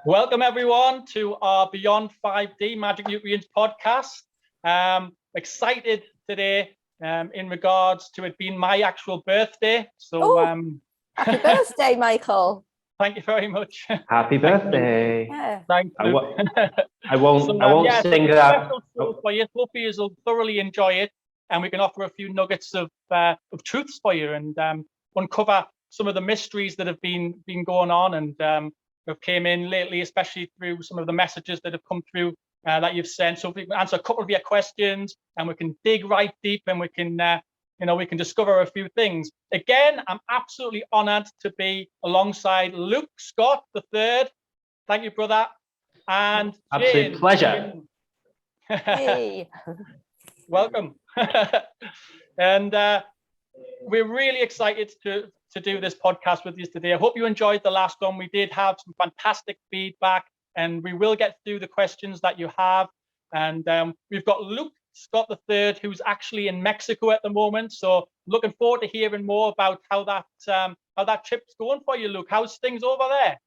Welcome everyone to our Beyond 5D Magic Nutrients podcast. Excited today in regards to it being my actual birthday. So happy birthday, Michael. Thank you very much. Happy birthday. Yeah. Thank you. I won't sing that. For you. Hopefully you'll thoroughly enjoy it, and we can offer a few nuggets of truths for you and uncover some of the mysteries that have been going on and have came in lately, especially through some of the messages that have come through that you've sent. So if we can answer a couple of your questions, and we can dig right deep, and we can we can discover a few things. Again, I'm absolutely honored to be alongside Luke Scott III. Thank you, brother. And absolute Jane. Pleasure. Hey. Welcome. And we're really excited to do this podcast with you today. I hope you enjoyed the last one. We did have some fantastic feedback, and we will get through the questions that you have. And we've got Luke Scott III, who's actually in Mexico at the moment. So looking forward to hearing more about how that trip's going for you, Luke. How's things over there?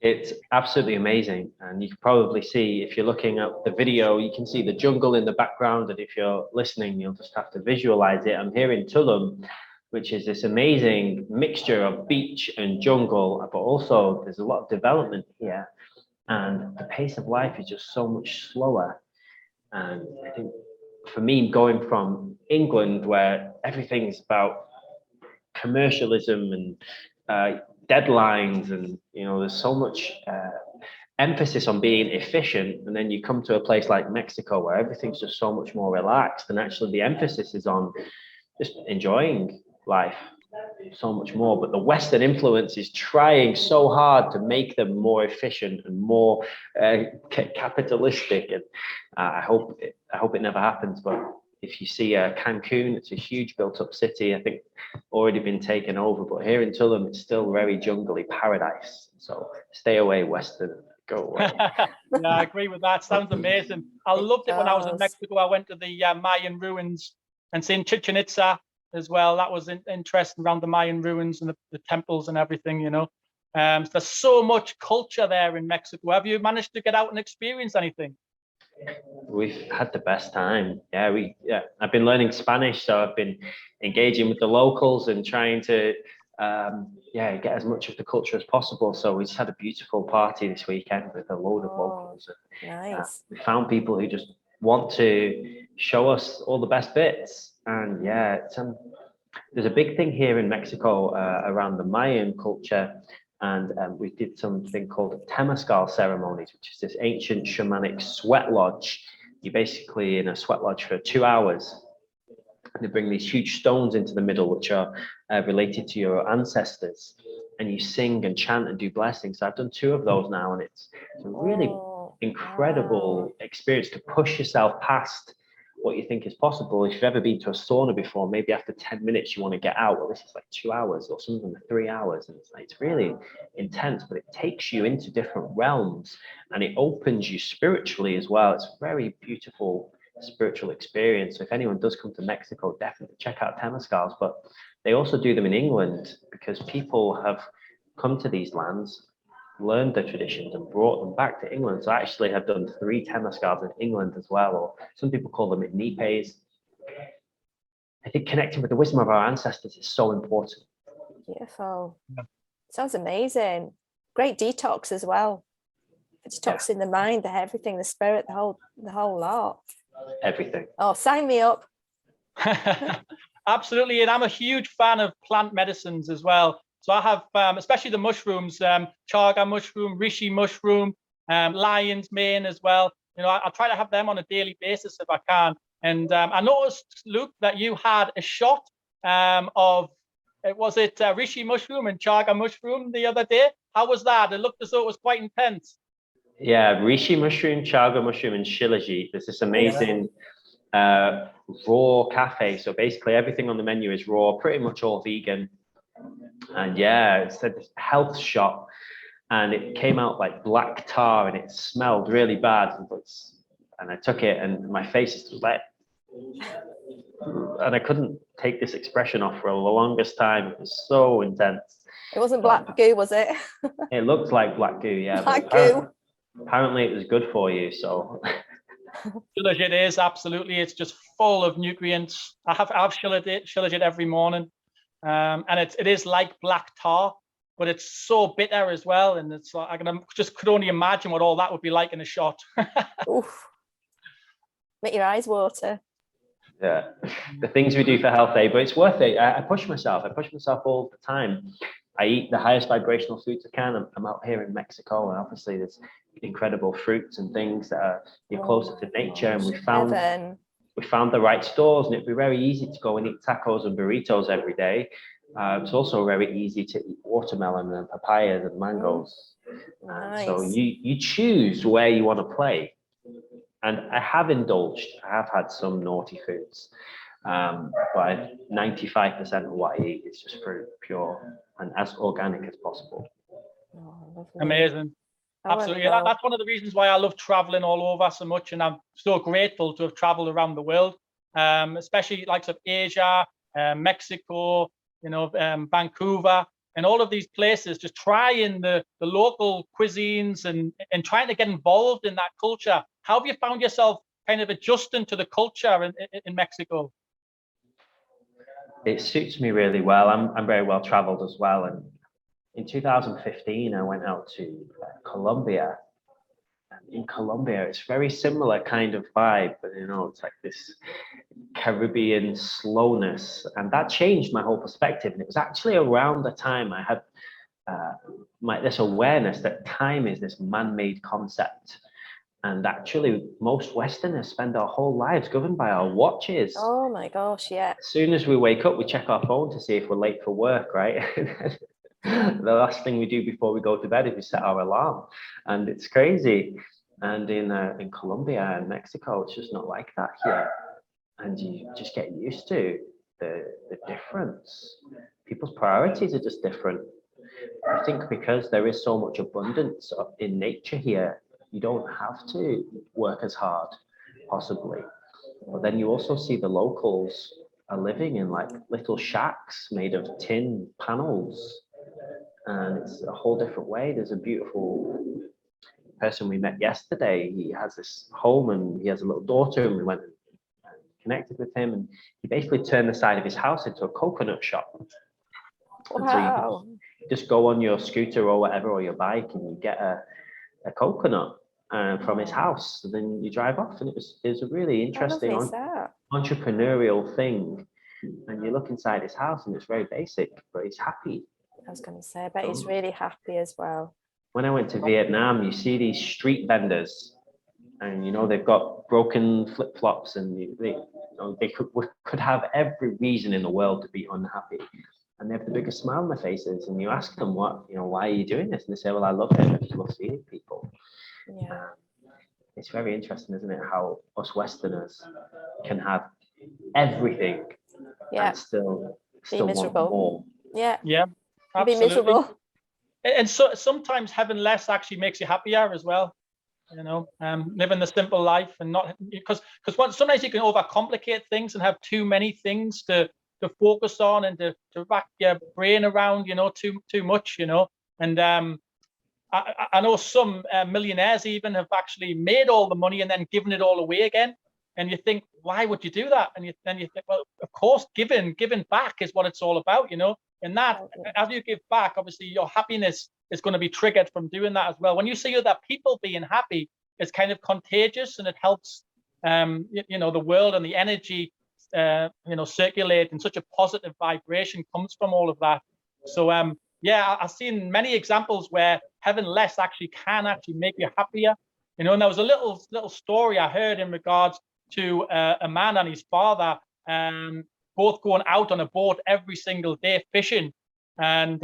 It's absolutely amazing. And you can probably see, if you're looking at the video, you can see the jungle in the background. And if you're listening, you'll just have to visualize it. I'm here in Tulum, which is this amazing mixture of beach and jungle, but also there's a lot of development here. And the pace of life is just so much slower. And I think for me, going from England, where everything's about commercialism and deadlines, and there's so much emphasis on being efficient, and then you come to a place like Mexico where everything's just so much more relaxed, and actually the emphasis is on just enjoying life so much more. But the Western influence is trying so hard to make them more efficient and more capitalistic, and I hope it never happens. But if you see Cancun, it's a huge built-up city, I think already been taken over. But here in Tulum, it's still very jungly paradise. So stay away, Western. Go away. Yeah, I agree with that. Sounds amazing. I loved it when I was in Mexico. I went to the Mayan ruins and seen Chichen Itza as well. That was interesting, around the Mayan ruins and the temples and everything. There's so much culture there in Mexico. Have you managed to get out and experience anything? We've had the best time. I've been learning Spanish, so I've been engaging with the locals and trying to get as much of the culture as possible. So we just had a beautiful party this weekend with a load of locals. Nice. We found people who just want to show us all the best bits. And there's a big thing here in Mexico around the Mayan culture. And we did something called Temazcal ceremonies, which is this ancient shamanic sweat lodge. You're basically in a sweat lodge for 2 hours. And they bring these huge stones into the middle, which are related to your ancestors. And you sing and chant and do blessings. So I've done 2 of those now, and it's a really incredible experience to push yourself past what you think is possible. If you've ever been to a sauna before, maybe after 10 minutes you want to get out. Well, this is like 2 hours, or some of them are 3 hours, and it's really intense, but it takes you into different realms and it opens you spiritually as well. It's a very beautiful spiritual experience. So if anyone does come to Mexico, definitely check out Temazcals. But they also do them in England, because people have come to these lands, learned the traditions, and brought them back to England. So I actually have done 3 Temazcals in England as well, or some people call them nipes. I think connecting with the wisdom of our ancestors is so important. Beautiful. Sounds amazing. Great detox as well. Detoxing the mind, the everything, the spirit, the whole lot. Everything. Oh, sign me up. Absolutely. And I'm a huge fan of plant medicines as well. So I have, especially the mushrooms, chaga mushroom, reishi mushroom, lion's mane as well. I try to have them on a daily basis if I can. And I noticed, Luke, that you had a shot of, was it reishi mushroom and chaga mushroom the other day? How was that? It looked as though it was quite intense. Yeah, reishi mushroom, chaga mushroom, and shilajit. There's this amazing raw cafe. So basically everything on the menu is raw, pretty much all vegan. And it's a health shot, and it came out like black tar, and it smelled really bad. And I took it, and my face was like, and I couldn't take this expression off for the longest time. It was so intense. It wasn't black goo, was it? It looked like black goo, yeah. Black But goo. apparently it was good for you, so. Shilajit is absolutely. It's just full of nutrients. I have shilajit every morning, and it is like black tar, but it's so bitter as well. And it's like could only imagine what all that would be like in a shot. Oof. Make your eyes water. Yeah, the things we do for health, but it's worth it. I push myself. I push myself all the time. I eat the highest vibrational foods I can. I'm out here in Mexico, and obviously there's incredible fruits and things that are closer to nature. And we found the right stores, and it'd be very easy to go and eat tacos and burritos every day. It's also very easy to eat watermelon and papayas and mangoes. Nice. So you choose where you want to play. And I have indulged. I have had some naughty foods, but 95% of what I eat is just fruit, pure and as organic as possible. Oh, Amazing. Absolutely. That's one of the reasons why I love traveling all over so much, and I'm so grateful to have traveled around the world, especially like Asia, Mexico, Vancouver, and all of these places, just trying the local cuisines and trying to get involved in that culture. How have you found yourself kind of adjusting to the culture in Mexico? It suits me really well. I'm very well traveled as well. And in 2015, I went out to Colombia. And in Colombia, it's very similar kind of vibe, but it's like this Caribbean slowness, and that changed my whole perspective. And it was actually around the time I had this awareness that time is this man-made concept. And actually, most Westerners spend our whole lives governed by our watches. Oh my gosh, yeah. As soon as we wake up, we check our phone to see if we're late for work, right? The last thing we do before we go to bed is we set our alarm. And it's crazy. And in Colombia and Mexico, it's just not like that here. And you just get used to the difference. People's priorities are just different. I think because there is so much abundance in nature here, you don't have to work as hard, possibly. But then you also see the locals are living in like little shacks made of tin panels. And it's a whole different way. There's a beautiful person we met yesterday. He has this home and he has a little daughter, and we went and connected with him. And he basically turned the side of his house into a coconut shop. Wow. And so you just go on your scooter or whatever, or your bike, and you get a coconut from his house, and then you drive off. And it was a really interesting entrepreneurial thing. And you look inside his house, and it's very basic, but he's happy. I was going to say, I bet he's really happy as well. When I went to Vietnam, you see these street vendors, and they've got broken flip-flops, and they could have every reason in the world to be unhappy, and they have the biggest smile on their faces. And you ask them, why are you doing this? And they say, well, I love it. I just love seeing people. Yeah. It's very interesting, isn't it, how us Westerners can have everything and still miserable. want more. Yeah, absolutely. Be miserable. And so sometimes having less actually makes you happier as well. Living the simple life, and not because sometimes you can overcomplicate things and have too many things to focus on and to wrap your brain around, too much, and I know some millionaires even have actually made all the money and then given it all away again. And you think, why would you do that? And then you think, well, of course, giving back is what it's all about, And that, as you give back, obviously your happiness is going to be triggered from doing that as well. When you see other people being happy, it's kind of contagious, and it helps, the world and the energy, circulate, and such a positive vibration comes from all of that. So, I've seen many examples where having less actually can make you happier. And there was a little story I heard in regards to a man and his father, both going out on a boat every single day fishing. And,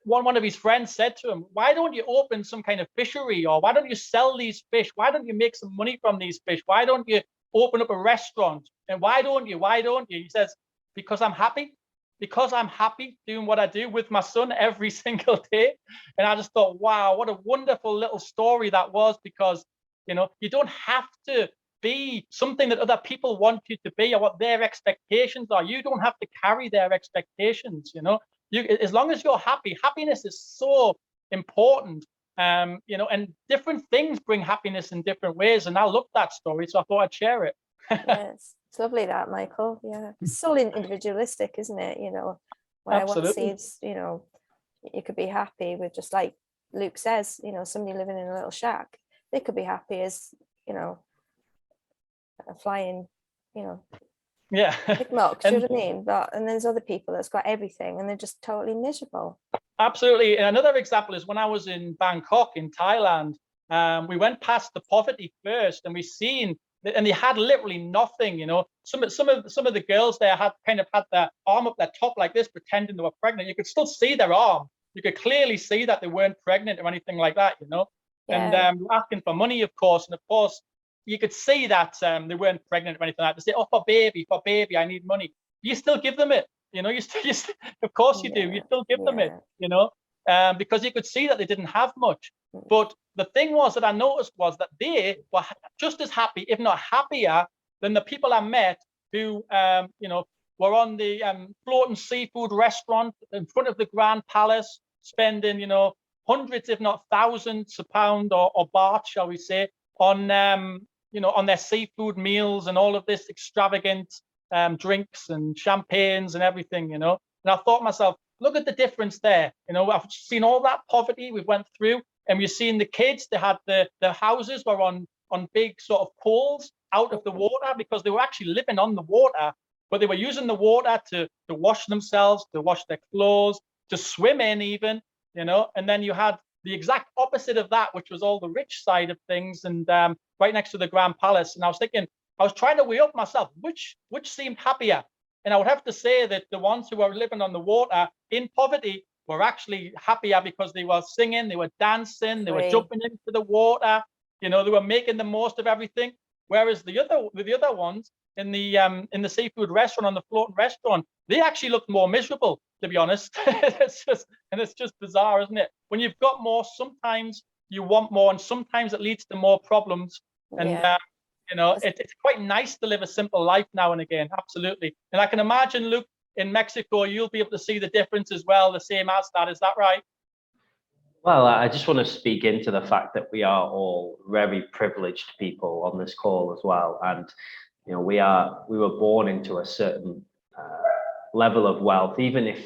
one of his friends said to him, why don't you open some kind of fishery, or why don't you sell these fish? Why don't you make some money from these fish? Why don't you open up a restaurant? And why don't you? He says, because I'm happy. Because I'm happy doing what I do with my son every single day. And I just thought, wow, what a wonderful little story that was, because, you don't have to be something that other people want you to be, or what their expectations are. You don't have to carry their expectations, as long as you're happy, happiness is so important. You know, and different things bring happiness in different ways. And I love that story, so I thought I'd share it. Yes, it's lovely that, Michael. Yeah, it's so individualistic, isn't it? You know, where one Absolutely. sees, you know, you could be happy with, just like Luke says, you know, somebody living in a little shack. They could be happy as, you know, a flying, you know, Yeah. Big Macs, do you And know what I mean? But and there's other people that's got everything and they're just totally miserable. absolutely. And another example is when I was in Bangkok in Thailand, we went past the poverty first, and we seen and they had literally nothing. You know, some of the girls there had their arm up their top like this, pretending they were pregnant. You could still see their arm. You could clearly see that they weren't pregnant or anything like that. You know, and Yeah, asking for money, of course, and of course you could see that they weren't pregnant or anything like that. They say, "Oh, for baby, I need money." You still give them it. You know, of course you do. You yeah, still give them it. yeah. You know, because you could see that they didn't have much. Mm. But the thing was that I noticed was that they were just as happy, if not happier, than the people I met who, you know, were on the floating seafood restaurant in front of the Grand Palace, spending, you know, hundreds, if not thousands of pounds or baht, shall we say, on, you know, on their seafood meals and all of this extravagant drinks and champagnes and everything, you know. And I thought to myself, look at the difference there. You know, I've seen all that poverty we went through, and we've seen the kids. They had the houses were on big sort of poles out of the water because they were actually living on the water, but they were using the water to wash themselves, to wash their clothes, to swim in even. You know, and then you had the exact opposite of that, which was all the rich side of things, and right next to the Grand Palace. And I was thinking, I was trying to weigh up myself, which seemed happier. And I would have to say that the ones who were living on the water in poverty were actually happier because they were singing, they were dancing, they were Free. jumping into the water, you know, they were making the most of everything. Whereas the other ones in the seafood restaurant, on the floating restaurant, they actually looked more miserable, to be honest. it's just bizarre, isn't it? When you've got more, sometimes you want more, and sometimes it leads to more problems. And Yeah. you know, it's quite nice to live a simple life now and again. Absolutely. And I can imagine, Luke, in Mexico, you'll be able to see the difference as well, the same as that. Is that right? Well, I just want to speak into the fact that we are all very privileged people on this call as well. And, you know, we were born into a certain level of wealth, even if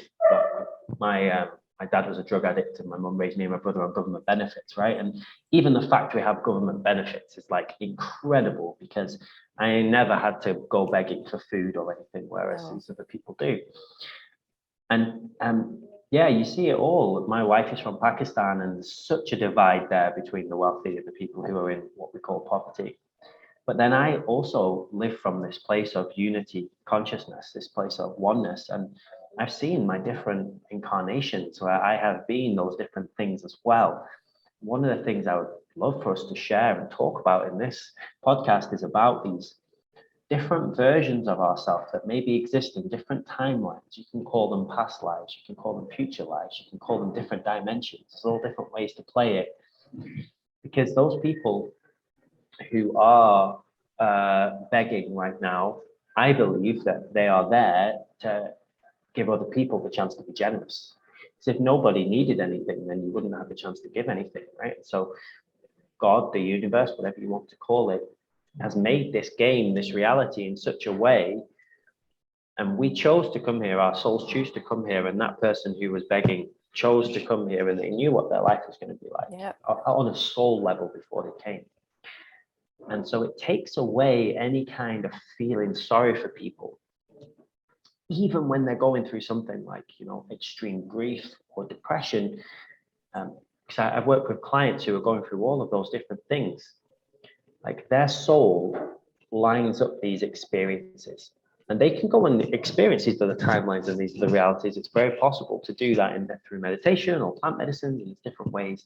my dad was a drug addict and my mum raised me and my brother on government benefits, right? And even the fact we have government benefits is like incredible, because I never had to go begging for food or anything, whereas these other people do. And yeah, you see it all. My wife is from Pakistan, and there's such a divide there between the wealthy and the people who are in what we call poverty. But then I also live from this place of unity consciousness, this place of oneness. And I've seen my different incarnations where I have been those different things as well. One of the things I would love for us to share and talk about in this podcast is about these different versions of ourselves that maybe exist in different timelines. You can call them past lives, you can call them future lives, you can call them different dimensions. There's all different ways to play it. Because those people who are begging right now, I believe that they are there to give other people the chance to be generous. Because if nobody needed anything, then you wouldn't have a chance to give anything, right? So God, the universe, whatever you want to call it, has made this game, this reality in such a way, and we chose to come here, our souls choose to come here, and that person who was begging chose to come here, and they knew what their life was going to be like on a soul level before they came. And so it takes away any kind of feeling sorry for people, even when they're going through something like, you know, extreme grief or depression. Because I've worked with clients who are going through all of those different things. Like their soul lines up these experiences, and they can go and experience these other timelines and these other realities. It's very possible to do that through meditation or plant medicine in different ways.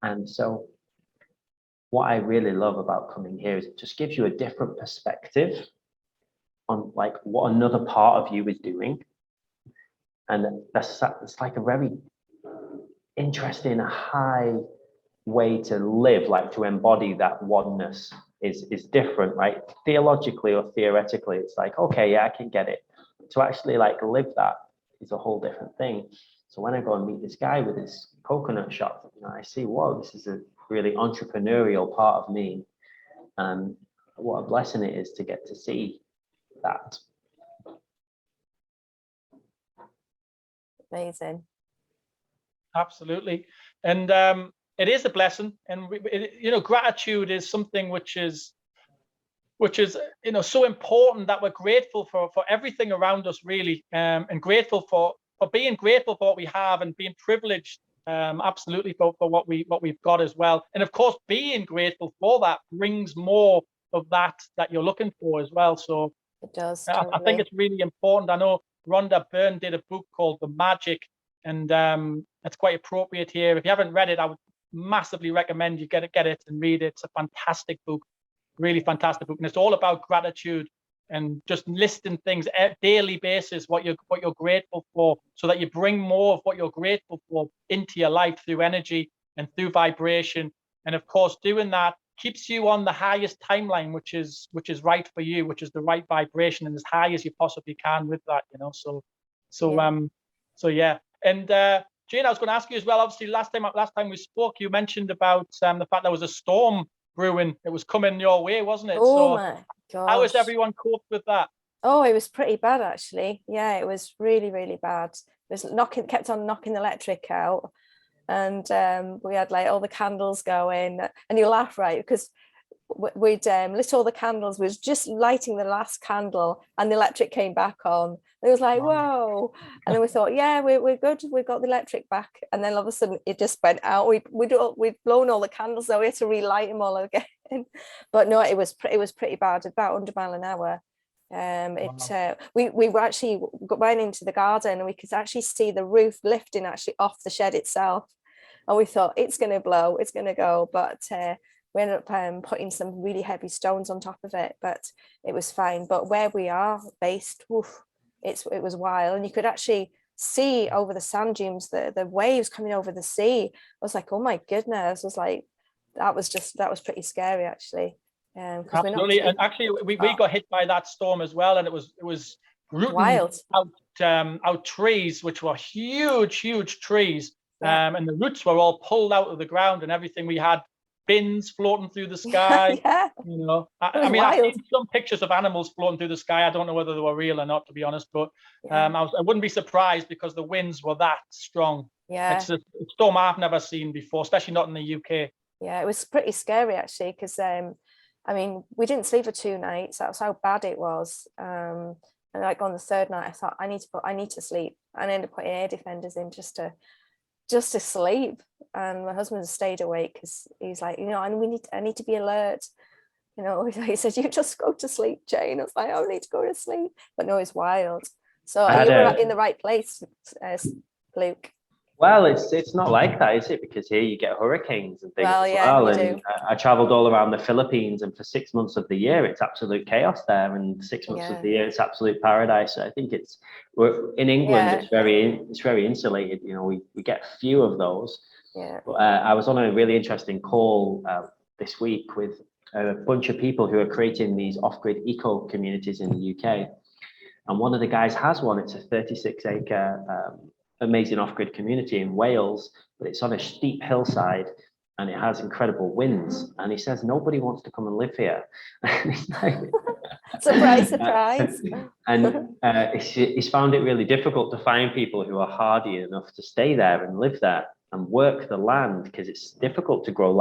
And so what I really love about coming here is it just gives you a different perspective on like what another part of you is doing. And that's like a very interesting, high way to live, like to embody that oneness is different, right? Theologically or theoretically, it's like, okay, yeah, I can get it. To actually like live that is a whole different thing. So when I go and meet this guy with his coconut shop, I see, whoa, this is a really entrepreneurial part of me. And what a blessing it is to get to see that. Amazing. Absolutely. And it is a blessing. And gratitude is something which is so important, that we're grateful for everything around us, really, and grateful for being grateful for what we have, and being privileged, absolutely, for what we've got as well. And of course, being grateful for that brings more of that you're looking for as well. So It does. I think Totally. it's really important. I know Rhonda Byrne did a book called The Magic, and it's quite appropriate here. If you haven't read it, I would massively recommend you get it and read it. It's a fantastic book. Really fantastic book, and it's all about gratitude and just listing things at daily basis, what you're grateful for, so that you bring more of what you're grateful for into your life through energy and through vibration. And of course, doing that keeps you on the highest timeline, which is right for you, which is the right vibration, and as high as you possibly can with that. Yeah. And Jane, I was going to ask you as well. Obviously, last time we spoke, you mentioned about the fact there was a storm brewing. It was coming your way, wasn't it? Oh my gosh. How has everyone coped with that? Oh, it was pretty bad, actually. Yeah, it was really, really bad. It was kept on knocking the electric out, and we had like all the candles going. And you laugh, right? Because we'd lit all the candles. We was just lighting the last candle, and the electric came back on. It was like, whoa. And then we thought, yeah, we're good. We've got the electric back. And then all of a sudden it just went out. We'd blown all the candles, so we had to relight them all again. But no, it was pretty bad, about 100 miles an hour. We were actually went into the garden, and we could actually see the roof lifting actually off the shed itself. And we thought, it's going to blow, it's going to go. But we ended up putting some really heavy stones on top of it, but it was fine. But where we are based, it was wild, and you could actually see over the sand dunes the waves coming over the sea. I was like, oh my goodness. I was like, that was pretty scary, actually. Absolutely. And actually we got hit by that storm as well, and it was rooting wild out trees, which were huge trees. And the roots were all pulled out of the ground, and everything. We had bins floating through the sky. Yeah. I mean, I've seen some pictures of animals floating through the sky. I don't know whether they were real or not, to be honest, but I wouldn't be surprised, because the winds were that strong. Yeah, it's a storm I've never seen before, especially not in the UK. Yeah, it was pretty scary, actually, because I mean, we didn't sleep for 2 nights. That's how bad it was. And like on the 3rd night, I thought, I need to sleep. And I ended up putting air defenders in just to sleep. And my husband stayed awake, because he's like, I need to be alert. He said, you just go to sleep, Jane. I was like, I need to go to sleep. But no, it's wild. So you were in the right place, Luke. Well, it's not like that, is it? Because here you get hurricanes and things as well. And I traveled all around the Philippines, and for 6 months of the year, it's absolute chaos there. And 6 months of the year, it's absolute paradise. So I think we're in England. It's very insulated. We get few of those. Yeah. But, I was on a really interesting call this week with a bunch of people who are creating these off-grid eco communities in the UK. And one of the guys has one. It's a 36-acre amazing off-grid community in Wales, but it's on a steep hillside, and it has incredible winds. And he says nobody wants to come and live here. Surprise. And he's found it really difficult to find people who are hardy enough to stay there and live there and work the land, because it's difficult to grow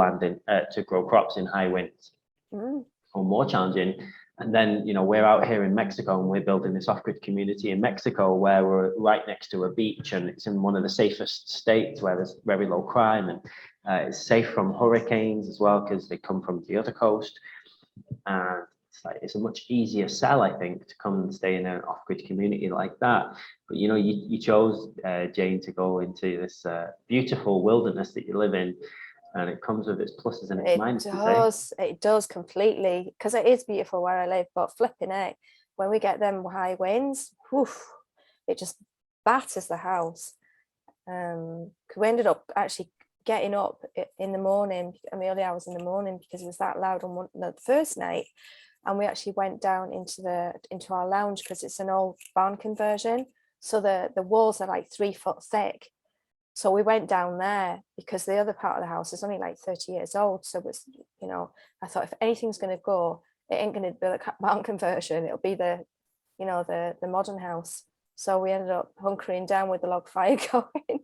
crops in high winds, or more challenging. And then, we're out here in Mexico, and we're building this off-grid community in Mexico, where we're right next to a beach, and it's in one of the safest states where there's very low crime, and it's safe from hurricanes as well, because they come from the other coast. And it's a much easier sell, I think, to come and stay in an off-grid community like that. But you chose, Jane, to go into this beautiful wilderness that you live in. And it comes with its pluses and its minuses. It does completely, because it is beautiful where I live, but flipping it, when we get them high winds, it just batters the house. We ended up actually getting up in the morning, in the early hours in the morning, because it was that loud on the first night. And we actually went down into our lounge, because it's an old barn conversion. So the walls are like 3 foot thick. So we went down there because the other part of the house is only like 30 years old. So it's, you know, I thought if anything's going to go, it ain't going to be the barn conversion. It'll be the, you know, the modern house. So we ended up hunkering down with the log fire going.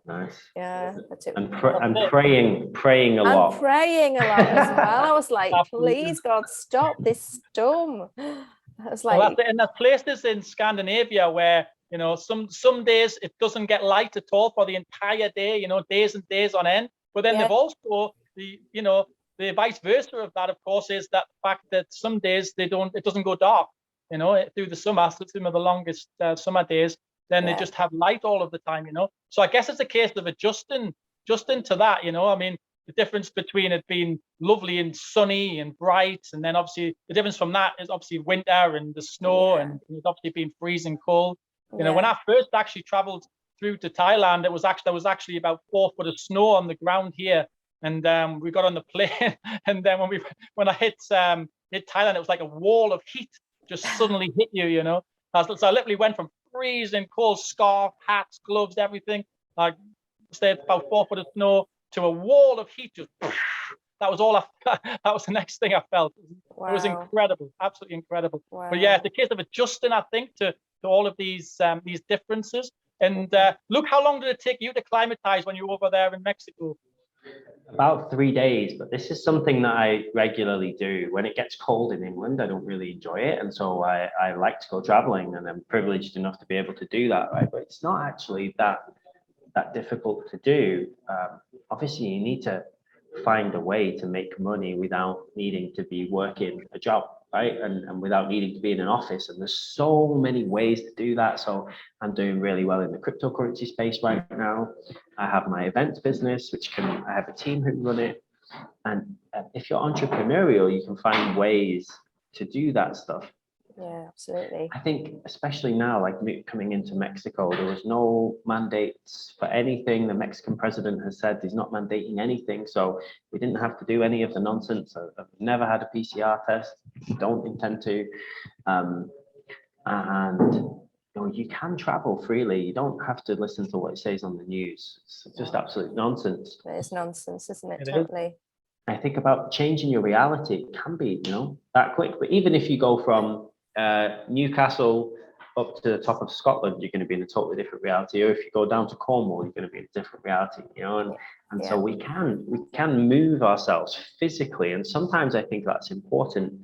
Nice. Yeah. And praying a lot. And praying a lot as well. I was like, Absolutely. please God, stop this storm. I was Well, like, that's it. And there's places in Scandinavia where, you know, some days it doesn't get light at all for the entire day, you know, days and days on end. But then Yeah. they've also you know, the vice versa of that, of course, is that fact that some days it doesn't go dark, you know, through the summer, some of the longest summer days, then they just have light all of the time, you know. So I guess it's a case of adjusting to that, you know. I mean, the difference between it being lovely and sunny and bright, and then obviously the difference from that is obviously winter and the snow, and it's obviously been freezing cold. You know, when I first actually traveled through to Thailand, there was actually about 4 foot of snow on the ground here, and we got on the plane, and then when I hit Thailand, it was like a wall of heat just suddenly hit you, you know. So I literally went from freezing cold, scarf, hats, gloves, everything, like stayed about 4 foot of snow to a wall of heat. Just that was all. That was the next thing I felt. wow. It was incredible, absolutely incredible. Wow. But yeah, it's a case of adjusting, I think, to all of these differences. And look, how long did it take you to climatize when you were over there in Mexico? About 3 days, but this is something that I regularly do. When it gets cold in England, I don't really enjoy it. And so I like to go traveling, and I'm privileged enough to be able to do that, right? But it's not actually that difficult to do. Obviously, you need to find a way to make money without needing to be working a job, right? And without needing to be in an office. And there's so many ways to do that. So I'm doing really well in the cryptocurrency space right now. I have my events business, I have a team who run it. And if you're entrepreneurial, you can find ways to do that stuff. Yeah, absolutely. I think especially now, like coming into Mexico, there was no mandates for anything. The Mexican president has said he's not mandating anything. So we didn't have to do any of the nonsense. I've never had a PCR test, don't intend to. And you know, you can travel freely. You don't have to listen to what it says on the news. It's just absolute nonsense. It's nonsense, isn't it? It is. Totally. I think about changing your reality. It can be, you know, that quick. But even if you go from Newcastle up to the top of Scotland, you're going to be in a totally different reality. Or if you go down to Cornwall, you're going to be in a different reality, you know. And so we can move ourselves physically, and sometimes I think that's important.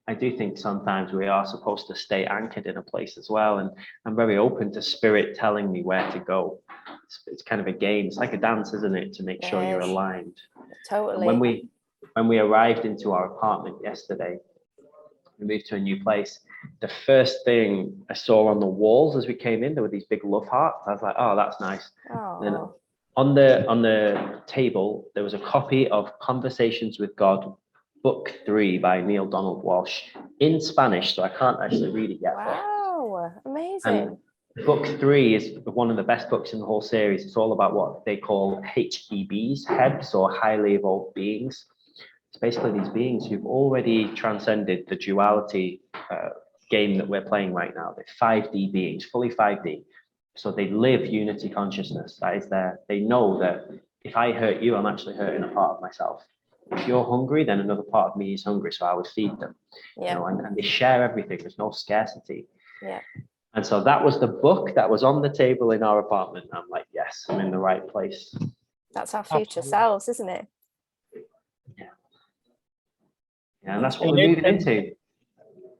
I do think sometimes we are supposed to stay anchored in a place as well, and I'm very open to spirit telling me where to go. It's kind of a game. It's like a dance, isn't it, to make sure you're aligned. Totally. And when we arrived into our apartment yesterday, we moved to a new place. The first thing I saw on the walls as we came in, there were these big love hearts. I was like, oh, that's nice. Oh. And on the table, there was a copy of Conversations with God, Book 3 by Neil Donald Walsh in Spanish, so I can't actually read it yet. Wow, amazing. And Book 3 is one of the best books in the whole series. It's all about what they call HEBs, Hebs, or highly evolved beings. It's basically these beings who've already transcended the duality game that we're playing right now. They're 5D beings, fully 5D. So they live unity consciousness. That is they know that if I hurt you, I'm actually hurting a part of myself. If you're hungry, then another part of me is hungry, so I would feed them. Yeah. You know, and they share everything. There's no scarcity. Yeah. And so that was the book that was on the table in our apartment. I'm like, yes, I'm in the right place. That's our future selves, isn't it? Yeah, and that's what we're moving into.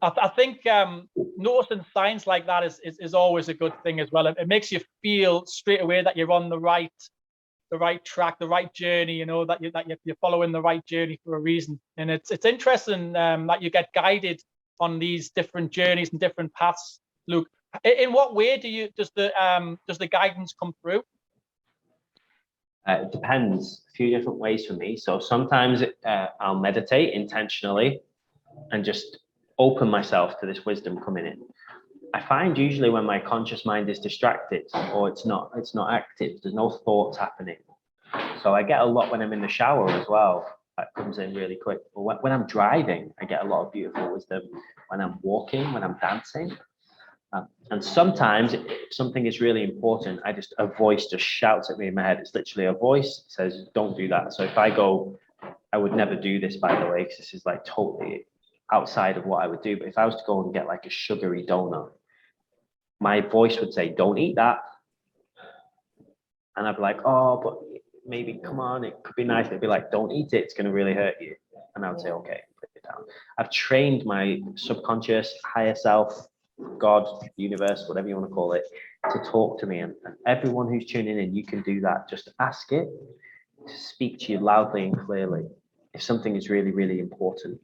I think noticing signs like that is always a good thing as well. It makes you feel straight away that you're on the right track, the right journey. You know that you're following the right journey for a reason. And it's interesting that you get guided on these different journeys and different paths. Luke, in what way does the guidance come through? It depends. A few different ways for me. So sometimes I'll meditate intentionally and just open myself to this wisdom coming in. I find usually when my conscious mind is distracted or it's not active, there's no thoughts happening. So I get a lot when I'm in the shower as well. That comes in really quick. But when I'm driving, I get a lot of beautiful wisdom. When I'm walking, when I'm dancing, And sometimes something is really important. A voice just shouts at me in my head. It's literally a voice says, don't do that. So if I go, I would never do this, by the way, because this is like totally outside of what I would do. But if I was to go and get like a sugary donut, my voice would say, don't eat that. And I'd be like, oh, but maybe, come on, it could be nice. They'd be like, don't eat it. It's going to really hurt you. And I would say, okay, put it down. I've trained my subconscious, higher self, God, universe, whatever you want to call it, to talk to me. And everyone who's tuning in, you can do that. Just ask it to speak to you loudly and clearly if something is really, really important.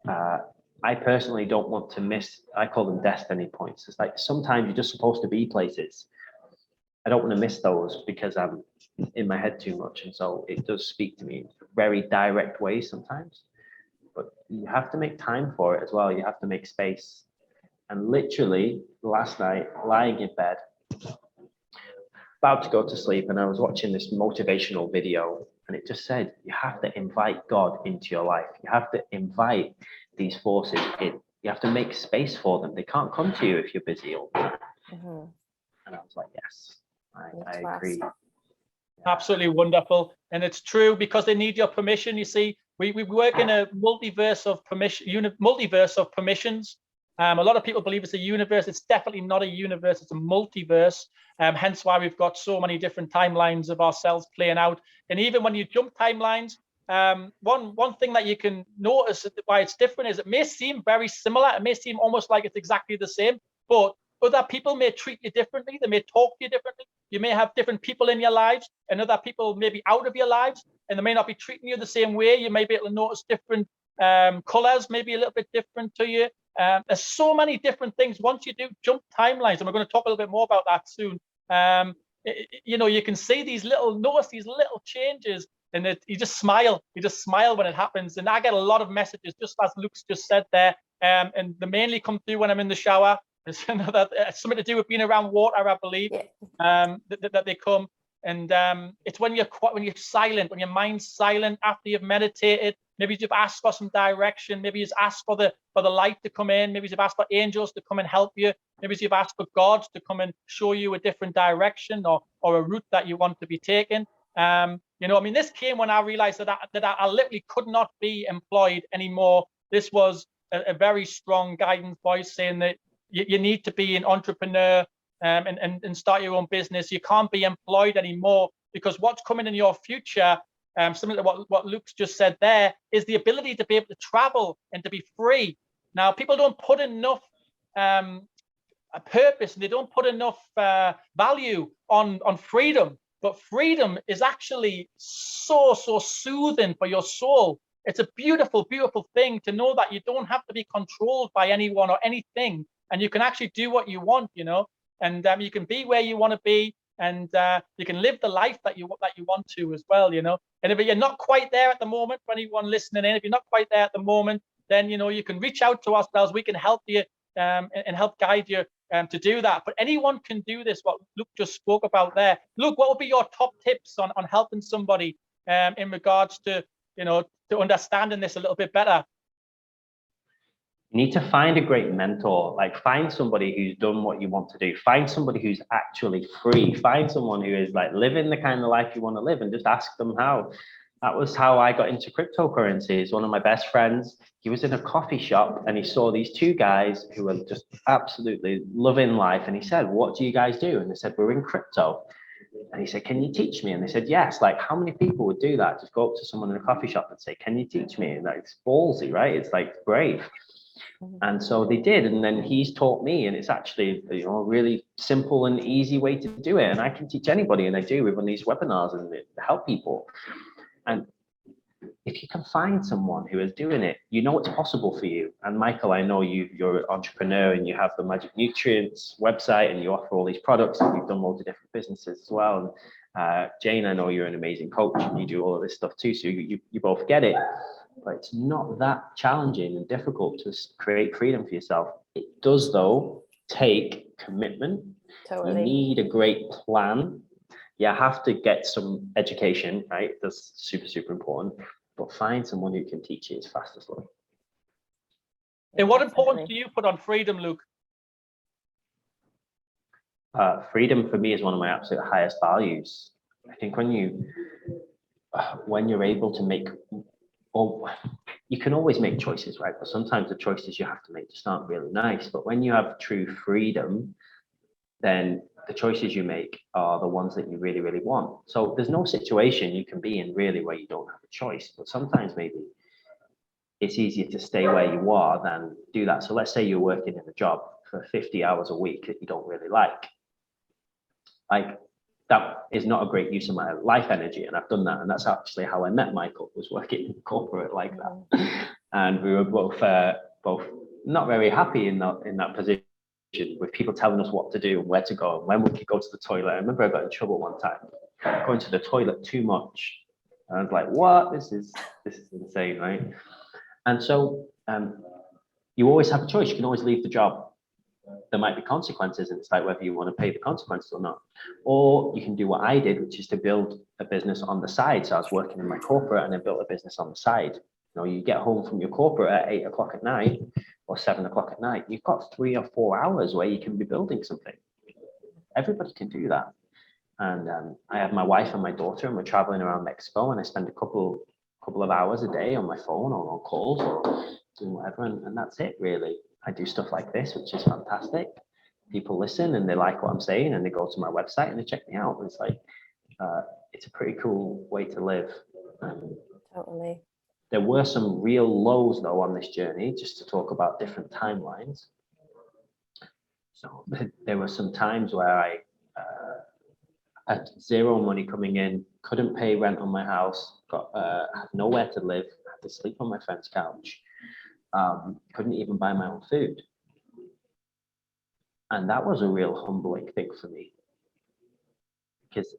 I personally don't want to miss, I call them destiny points. It's like sometimes you're just supposed to be places. I don't want to miss those because I'm in my head too much. And so it does speak to me in very direct ways sometimes. But you have to make time for it as well. You have to make space. And literally last night, lying in bed, about to go to sleep, and I was watching this motivational video, and it just said, you have to invite God into your life. You have to invite these forces in. You have to make space for them. They can't come to you if you're busy all the time. And I was like, yes, I agree. Absolutely wonderful. And it's true, because they need your permission. You see, we work in a multiverse of permissions. A lot of people believe it's a universe. It's definitely not a universe. It's a multiverse. Hence why we've got so many different timelines of ourselves playing out. And even when you jump timelines, one thing that you can notice why it's different is it may seem very similar. It may seem almost like it's exactly the same, but other people may treat you differently. They may talk to you differently. You may have different people in your lives, and other people may be out of your lives, and they may not be treating you the same way. You may be able to notice different colors, maybe a little bit different to you. There's so many different things once you do jump timelines, and we're going to talk a little bit more about that soon. You can see notice these little changes, and you just smile. You just smile when it happens. And I get a lot of messages, just as Luke's just said there, and they mainly come through when I'm in the shower. It's something to do with being around water, I believe. That they come. And it's when you're silent, when your mind's silent after you've meditated. Maybe you've asked for some direction. Maybe you've asked for the light to come in. Maybe you've asked for angels to come and help you. Maybe you've asked for God to come and show you a different direction or a route that you want to be taken. This came when I realized that I literally could not be employed anymore. This was a very strong guidance voice saying that you need to be an entrepreneur and start your own business. You can't be employed anymore, because what's coming in your future, similar to what Luke's just said there, is the ability to be able to travel and to be free. Now, people don't put enough purpose, and they don't put enough value on freedom. But freedom is actually so soothing for your soul. It's a beautiful, beautiful thing to know that you don't have to be controlled by anyone or anything, and you can actually do what you want, and you can be where you want to be, and you can live the life that you want to as well, And if you're not quite there at the moment, for anyone listening in, if you're not quite there at the moment, then you can reach out to ourselves. We can help you and help guide you to do that. But anyone can do this, what Luke just spoke about there. Luke, what would be your top tips on helping somebody in regards to to understanding this a little bit better? You need to find a great mentor. Like, find somebody who's done what you want to do. Find somebody who's actually free. Find someone who is like living the kind of life you want to live, and just ask them how. That was how I got into cryptocurrencies. One of my best friends, he was in a coffee shop and he saw these two guys who were just absolutely loving life. And he said, "What do you guys do?" And they said, "We're in crypto." And he said, "Can you teach me?" And they said, "Yes." Like, how many people would do that? Just go up to someone in a coffee shop and say, "Can you teach me?" And like, it's ballsy, right? It's like brave. And so they did, and then he's taught me, and it's actually a really simple and easy way to do it. And I can teach anybody, and I do. We run these webinars and help people. And if you can find someone who is doing it, it's possible for you. And Michael, I know you're an entrepreneur, and you have the Magic Nutrients website, and you offer all these products, and you've done loads of different businesses as well. And Jane, I know you're an amazing coach, and you do all of this stuff too. So you both get it. But it's not that challenging and difficult to create freedom for yourself. It does, though, take commitment. Totally. You need a great plan. You have to get some education, right? That's super, super important. But find someone who can teach you as fast as well. And what importance do you put on freedom, Luke? Freedom for me is one of my absolute highest values. I think when you're able to make, or you can always make choices, right? But sometimes the choices you have to make just aren't really nice. But when you have true freedom, then the choices you make are the ones that you really, really want. So there's no situation you can be in really where you don't have a choice. But sometimes maybe it's easier to stay where you are than do that. So let's say you're working in a job for 50 hours a week that you don't really like. Like, that is not a great use of my life energy, and I've done that, and that's actually how I met Michael, was working in corporate like that. And we were both not very happy in that position, with people telling us what to do and where to go and when we could go to the toilet. I remember I got in trouble one time going to the toilet too much, and I was like, what, this is insane, right? And so you always have a choice. You can always leave the job. There might be consequences, and it's like whether you want to pay the consequences or not. Or you can do what I did, which is to build a business on the side. So I was working in my corporate and then built a business on the side. You know, you get home from your corporate at 8 o'clock at night or 7 o'clock at night. You've got 3 or 4 hours where you can be building something. Everybody can do that. And I have my wife and my daughter, and we're traveling around Mexico, and I spend a couple of hours a day on my phone or on calls or doing whatever, and that's it really. I do stuff like this, which is fantastic. People listen and they like what I'm saying, and they go to my website and they check me out. It's like, it's a pretty cool way to live. Totally. There were some real lows though on this journey, just to talk about different timelines. So there were some times where I had zero money coming in, couldn't pay rent on my house, had nowhere to live, had to sleep on my friend's couch. Couldn't even buy my own food. And that was a real humbling thing for me, because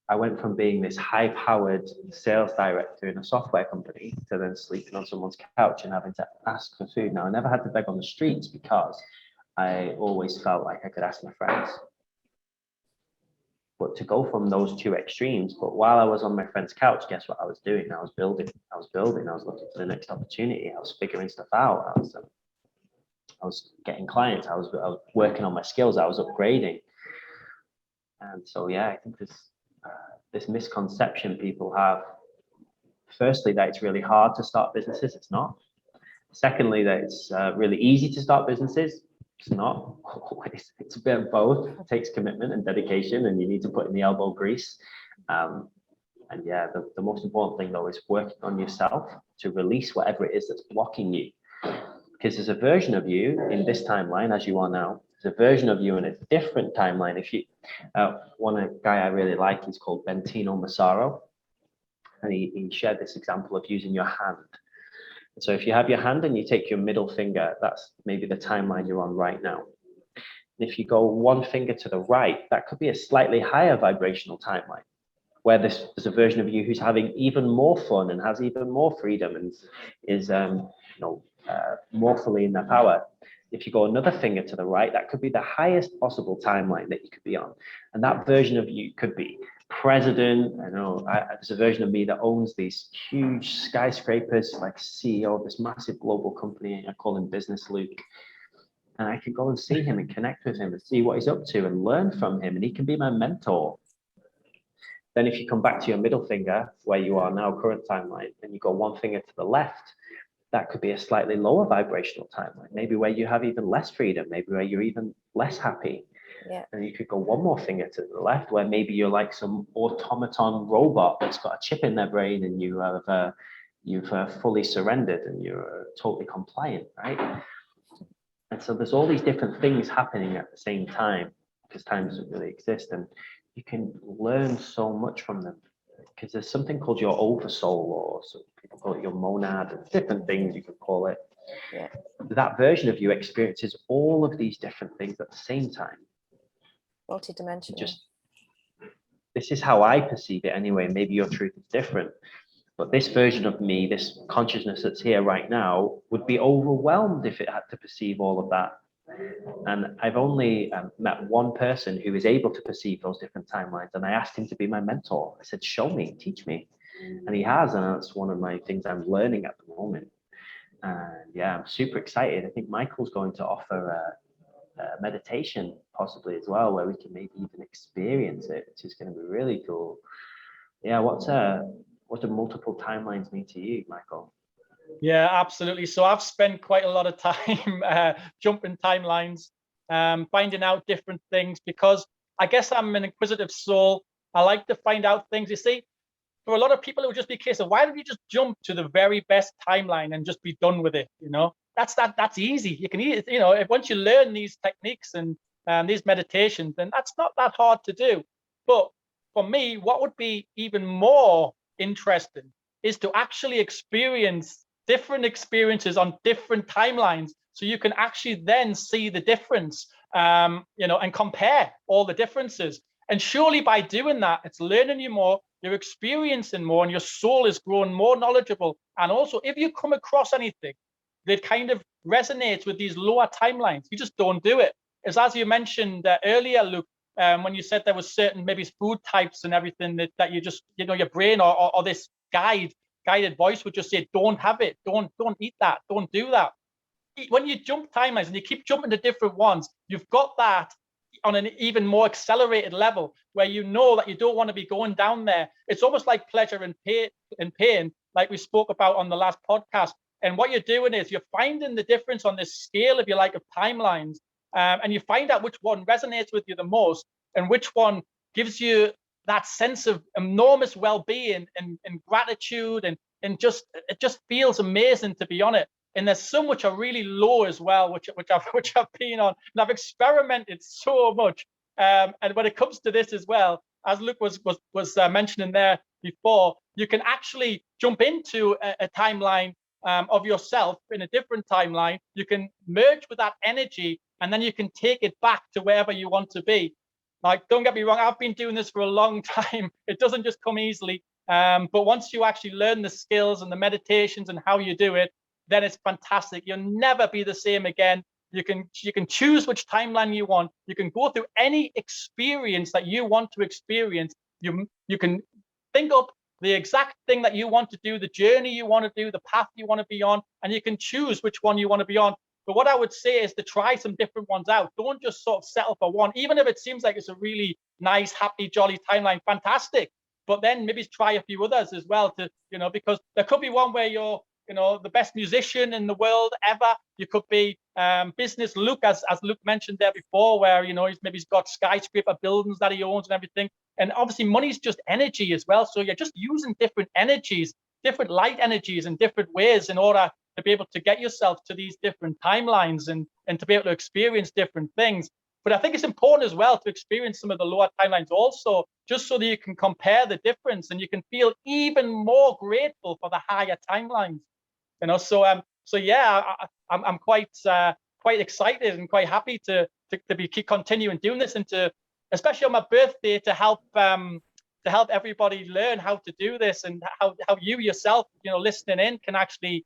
I went from being this high-powered sales director in a software company to then sleeping on someone's couch and having to ask for food. Now, I never had to beg on the streets because I always felt like I could ask my friends. But to go from those two extremes, but while I was on my friend's couch, guess what I was doing? I was building, I was looking for the next opportunity. I was figuring stuff out. I was getting clients. I was working on my skills. I was upgrading. And so, yeah, I think this misconception people have, firstly, that it's really hard to start businesses. It's not. Secondly, that it's really easy to start businesses. It's not always. It's a bit of both. It takes commitment and dedication, and you need to put in the elbow grease. And yeah, the most important thing though is working on yourself to release whatever it is that's blocking you. Because there's a version of you in this timeline as you are now. There's a version of you in a different timeline. If you, one guy I really like, he's called Bentino Massaro, and he shared this example of using your hand. So if you have your hand and you take your middle finger, that's maybe the timeline you're on right now. And if you go one finger to the right, that could be a slightly higher vibrational timeline, where there's a version of you who's having even more fun and has even more freedom and is more fully in their power. If you go another finger to the right, that could be the highest possible timeline that you could be on. And that version of you could be president. I know there's a version of me that owns these huge skyscrapers, like CEO of this massive global company. I call him Business Luke. And I can go and see him and connect with him and see what he's up to and learn from him. And he can be my mentor. Then if you come back to your middle finger, where you are now, current timeline, and you go one finger to the left, that could be a slightly lower vibrational timeline, maybe where you have even less freedom, maybe where you're even less happy. Yeah. And you could go one more finger to the left, where maybe you're like some automaton robot that's got a chip in their brain, and you've fully surrendered and you're totally compliant, right? And so there's all these different things happening at the same time, because time doesn't really exist, and you can learn so much from them. Because there's something called your oversoul, or some people call it your monad, and different things you can call it. Yeah. That version of you experiences all of these different things at the same time. Multidimensional. This is how I perceive it anyway. Maybe your truth is different. But this version of me, this consciousness that's here right now, would be overwhelmed if it had to perceive all of that. And I've only met one person who is able to perceive those different timelines. And I asked him to be my mentor. I said, show me, teach me. And he has. And that's one of my things I'm learning at the moment. And yeah, I'm super excited. I think Michael's going to offer meditation possibly as well, where we can maybe even experience it, which is going to be really cool. Yeah, what do multiple timelines mean to you, Michael? Yeah, absolutely. So I've spent quite a lot of time jumping timelines, finding out different things, because I guess I'm an inquisitive soul. I like to find out things. You see, for a lot of people, it would just be a case of, why don't you just jump to the very best timeline and just be done with it? That's easy. You can, if once you learn these techniques and these meditations, then that's not that hard to do. But for me, what would be even more interesting is to actually experience different experiences on different timelines, so you can actually then see the difference, and compare all the differences. And surely by doing that, it's learning you more, you're experiencing more, and your soul is growing more knowledgeable. And also, if you come across anything that kind of resonates with these lower timelines, you just don't do it. As you mentioned earlier, Luke, when you said there was certain maybe food types and everything that you just, your brain or this guided voice would just say, don't have it, don't eat that, don't do that. When you jump timelines and you keep jumping to different ones, you've got that on an even more accelerated level, where you know that you don't want to be going down there. It's almost like pleasure and pain, like we spoke about on the last podcast. And what you're doing is you're finding the difference on this scale, if you like, of timelines, and you find out which one resonates with you the most, and which one gives you that sense of enormous well-being and gratitude, and it just feels amazing to be on it. And there's so much I really low as well, which I've been on, and I've experimented so much. And when it comes to this as well, as Luke was mentioning there before, you can actually jump into a timeline of yourself in a different timeline. You can merge with that energy, and then you can take it back to wherever you want to be. Like, don't get me wrong, I've been doing this for a long time. It doesn't just come easily. But once you actually learn the skills and the meditations and how you do it, then it's fantastic. You'll never be the same again. You can choose which timeline you want. You can go through any experience that you want to experience. You can think up the exact thing that you want to do, the journey you want to do, the path you want to be on, and you can choose which one you want to be on. But what I would say is to try some different ones out. Don't just sort of settle for one, even if it seems like it's a really nice, happy, jolly timeline. Fantastic. But then maybe try a few others as well, because there could be one where you're the best musician in the world ever. You could be business Luke, as Luke mentioned there before, where he's got skyscraper buildings that he owns and everything. And obviously money's just energy as well. So you're just using different energies, different light energies in different ways in order to be able to get yourself to these different timelines and to be able to experience different things. But I think it's important as well to experience some of the lower timelines also, just so that you can compare the difference and you can feel even more grateful for the higher timelines. So yeah, I'm quite excited and quite happy to keep continuing doing this, and to, especially on my birthday, to help everybody learn how to do this, and how you yourself, listening in, can actually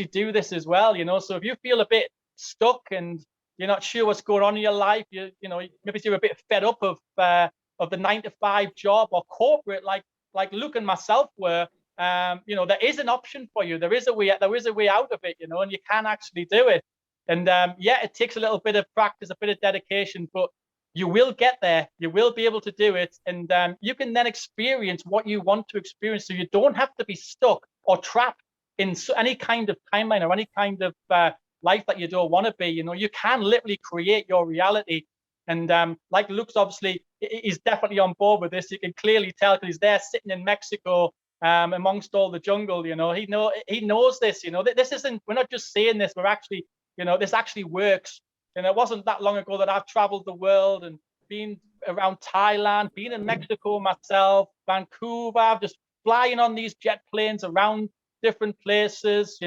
do this as well. So if you feel a bit stuck and you're not sure what's going on in your life, maybe you're a bit fed up of the 9-to-5 job or corporate, like Luke and myself were. There is an option for you. There is a way out of it, and you can actually do it. And it takes a little bit of practice, a bit of dedication, but you will get there. You will be able to do it, and you can then experience what you want to experience. So you don't have to be stuck or trapped in any kind of timeline or any kind of life that you don't want to be. You can literally create your reality. And like Luke's obviously, he's definitely on board with this. You can clearly tell, because he's there sitting in Mexico, amongst all the jungle. He knows this. This isn't, we're not just saying this, we're actually, this actually works. And it wasn't that long ago that I've traveled the world and been around Thailand, been in Mexico myself, Vancouver, just flying on these jet planes around different places,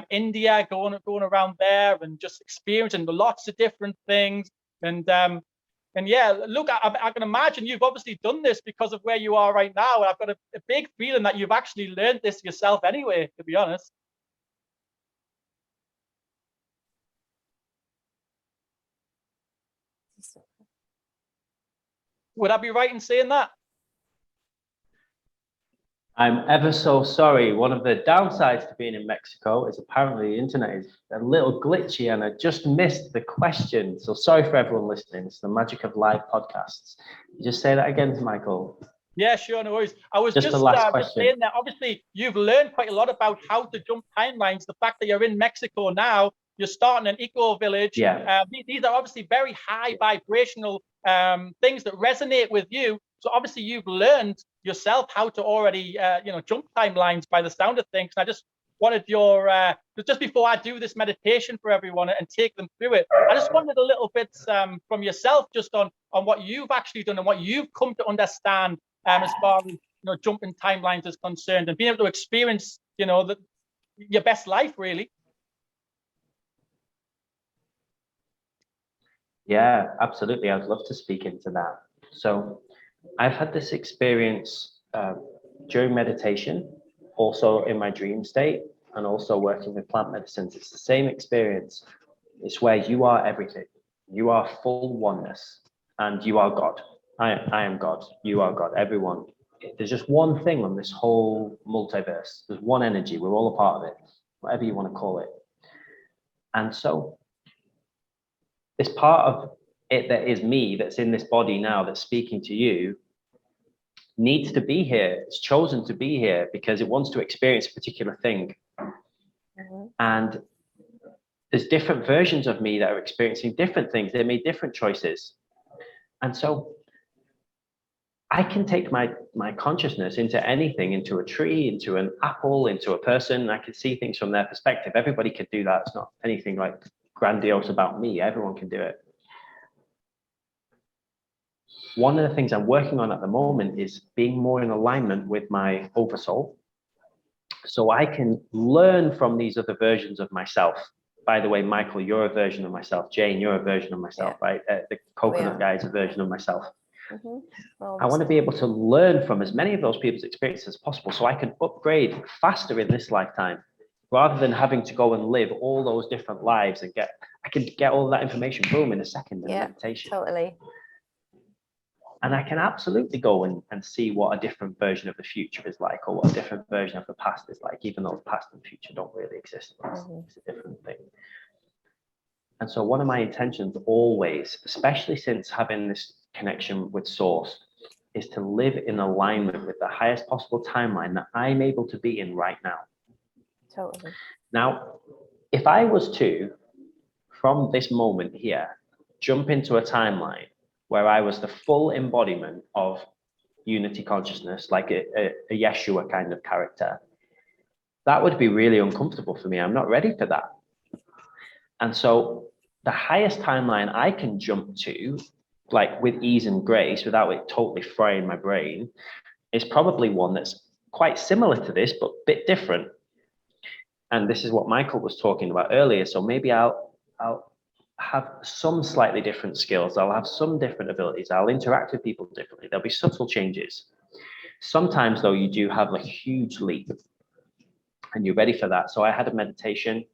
India, going around there and just experiencing lots of different things. And yeah, look, I can imagine you've obviously done this because of where you are right now. And I've got a big feeling that you've actually learned this yourself anyway, to be honest. Would I be right in saying that? I'm ever so sorry. One of the downsides to being in Mexico is apparently the internet is a little glitchy and I just missed the question. So sorry for everyone listening. It's the magic of live podcasts. Just say that again, Michael. Yeah, sure, no worries. I was Just the last question. saying that obviously you've learned quite a lot about how to jump timelines. The fact that you're in Mexico now, you're starting an eco village. Yeah. These are obviously very high vibrational things that resonate with you. So obviously you've learned yourself how to already jump timelines by the sound of things. And I just wanted your just before I do this meditation for everyone and take them through it, I just wanted a little bit from yourself just on what you've actually done and what you've come to understand as far as jumping timelines is concerned, and being able to experience your best life, really. Yeah, absolutely. I'd love to speak into that. So I've had this experience during meditation, also in my dream state, and also working with plant medicines. It's the same experience. It's where you are everything. You are full oneness, and you are God. I am God. You are God. Everyone. There's just one thing on this whole multiverse. There's one energy. We're all a part of it, whatever you want to call it. And so this part of it that is me, that's in this body now, that's speaking to you, needs to be here. It's chosen to be here because it wants to experience a particular thing. Mm-hmm. And there's different versions of me that are experiencing different things. They made different choices. And so I can take my consciousness into anything, into a tree, into an apple, into a person. I can see things from their perspective. Everybody can do that. It's not anything like grandiose about me. Everyone can do it. One of the things I'm working on at the moment is being more in alignment with my oversoul, so I can learn from these other versions of myself. By the way, Michael, you're a version of myself. Jane, you're a version of myself, yeah. Right? The coconut guy is a version of myself. Mm-hmm. I want to be able to learn from as many of those people's experiences as possible so I can upgrade faster in this lifetime, rather than having to go and live all those different lives and I can get all that information, boom, in a second in meditation. Totally. And I can absolutely go and see what a different version of the future is like, or what a different version of the past is like, even though the past and future don't really exist. It's a different thing. And so one of my intentions always, especially since having this connection with Source, is to live in alignment with the highest possible timeline that I'm able to be in right now. Totally. Now, if I was to, from this moment here, jump into a timeline where I was the full embodiment of unity consciousness, like a Yeshua kind of character, that would be really uncomfortable for me. I'm not ready for that. And so the highest timeline I can jump to, like with ease and grace, without it totally frying my brain, is probably one that's quite similar to this, but a bit different. And this is what Michael was talking about earlier. So maybe I'll have some slightly different skills. I'll have some different abilities. I'll interact with people differently. There'll be subtle changes. Sometimes, though, you do have a huge leap, and you're ready for that. So I had a meditation,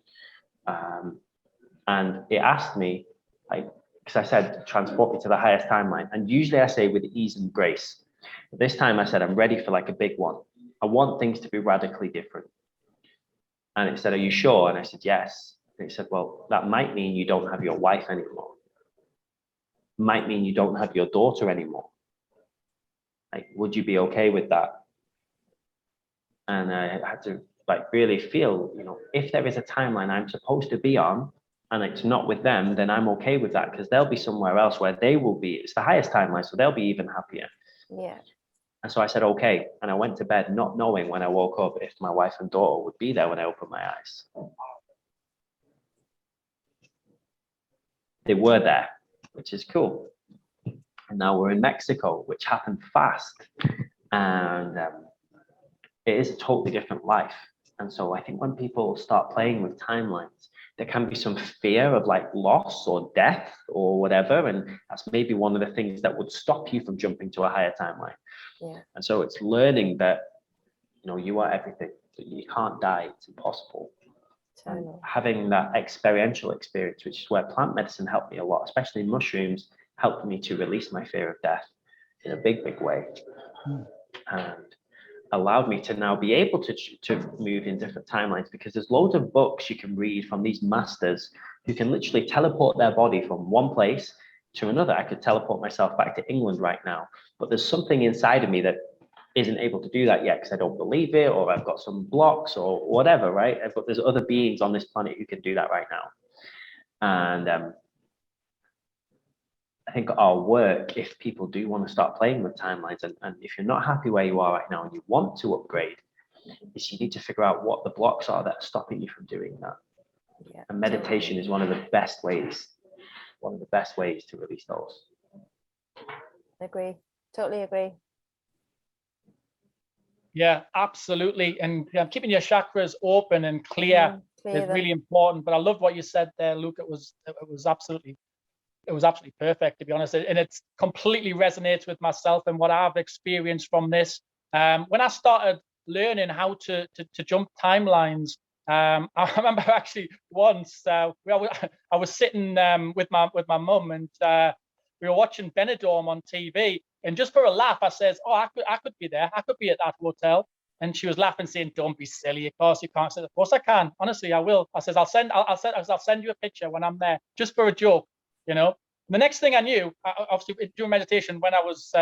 and it asked me, because I said, transport me to the highest timeline. And usually I say with ease and grace. But this time I said, I'm ready for like a big one. I want things to be radically different. And it said, are you sure? And I said, yes. And it said, well, that might mean you don't have your wife anymore. Might mean you don't have your daughter anymore. Like, would you be okay with that? And I had to really feel, if there is a timeline I'm supposed to be on, and it's not with them, then I'm okay with that, because they'll be somewhere else where they will be. It's the highest timeline, so they'll be even happier. Yeah. And so I said, okay. And I went to bed not knowing when I woke up if my wife and daughter would be there when I opened my eyes. They were there, which is cool. And now we're in Mexico, which happened fast. And it is a totally different life. And so I think when people start playing with timelines, there can be some fear of like loss or death or whatever. And that's maybe one of the things that would stop you from jumping to a higher timeline. Yeah. And so it's learning that, you are everything, that you can't die, it's impossible. And having that experiential experience, which is where plant medicine helped me a lot, especially mushrooms, helped me to release my fear of death in a big, big way. And allowed me to now be able to move in different timelines, because there's loads of books you can read from these masters who can literally teleport their body from one place to another. I could teleport myself back to England right now, but there's something inside of me that isn't able to do that yet because I don't believe it, or I've got some blocks or whatever, right? But there's other beings on this planet who can do that right now. And I think our work, if people do want to start playing with timelines, and if you're not happy where you are right now and you want to upgrade, is you need to figure out what the blocks are that are stopping you from doing that. Yeah, and meditation is one of the best ways to release those. Agree, totally agree. Yeah, absolutely. And keeping your chakras open and clear is really important. But I love what you said there, Luke. It was absolutely perfect, to be honest. And it completely resonates with myself and what I've experienced from this. When I started learning how to jump timelines, I remember actually once I was sitting with my mum, and we were watching Benidorm on TV. And just for a laugh, I says, "Oh, I could be there. I could be at that hotel." And she was laughing, saying, "Don't be silly. Of course you can't." I said, "Of course I can. Honestly, I will." I says, "I'll send you a picture when I'm there, just for a joke, you know." The next thing I knew, obviously during meditation, when I was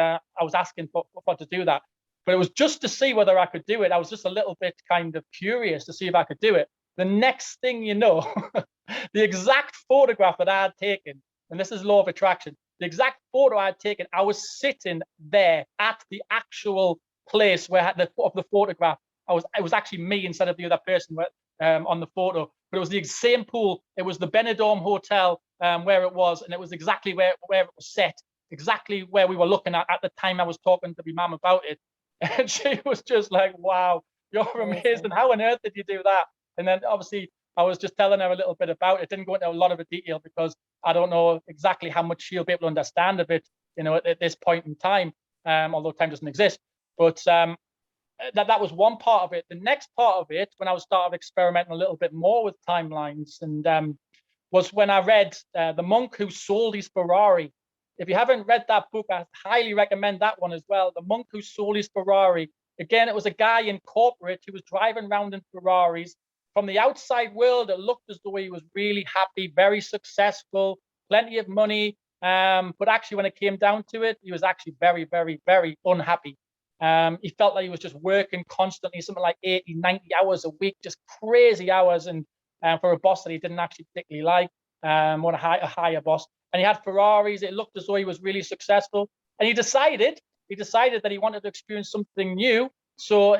asking for to do that, but it was just to see whether I could do it. I was just a little bit kind of curious to see if I could do it. The next thing you know, the exact photograph that I had taken, and this is law of attraction, the exact photo I had taken, I was sitting there at the actual place where of the photograph. It was actually me instead of the other person on the photo, but it was the same pool. It was the Benidorm Hotel where it was, and it was exactly where it was set, exactly where we were looking at the time I was talking to my mum about it. And she was just like, "Wow, you're amazing. How on earth did you do that?" And then obviously I was just telling her a little bit about it. Didn't go into a lot of the detail because I don't know exactly how much she'll be able to understand of it, you know, at this point in time, although time doesn't exist. But that was one part of it. The next part of it, when I was started experimenting a little bit more with timelines, and was when I read The Monk Who Sold His Ferrari. If you haven't read that book, I highly recommend that one as well. The Monk Who Sold His Ferrari. Again, it was a guy in corporate who was driving around in Ferraris. From the outside world, it looked as though he was really happy, very successful, plenty of money. But actually, when it came down to it, he was actually very, very, very unhappy. He felt like he was just working constantly, something like 80, 90 hours a week, just crazy hours. And for a boss that he didn't actually particularly like, or a higher boss. And he had Ferraris. It looked as though he was really successful. And he decided that he wanted to experience something new. So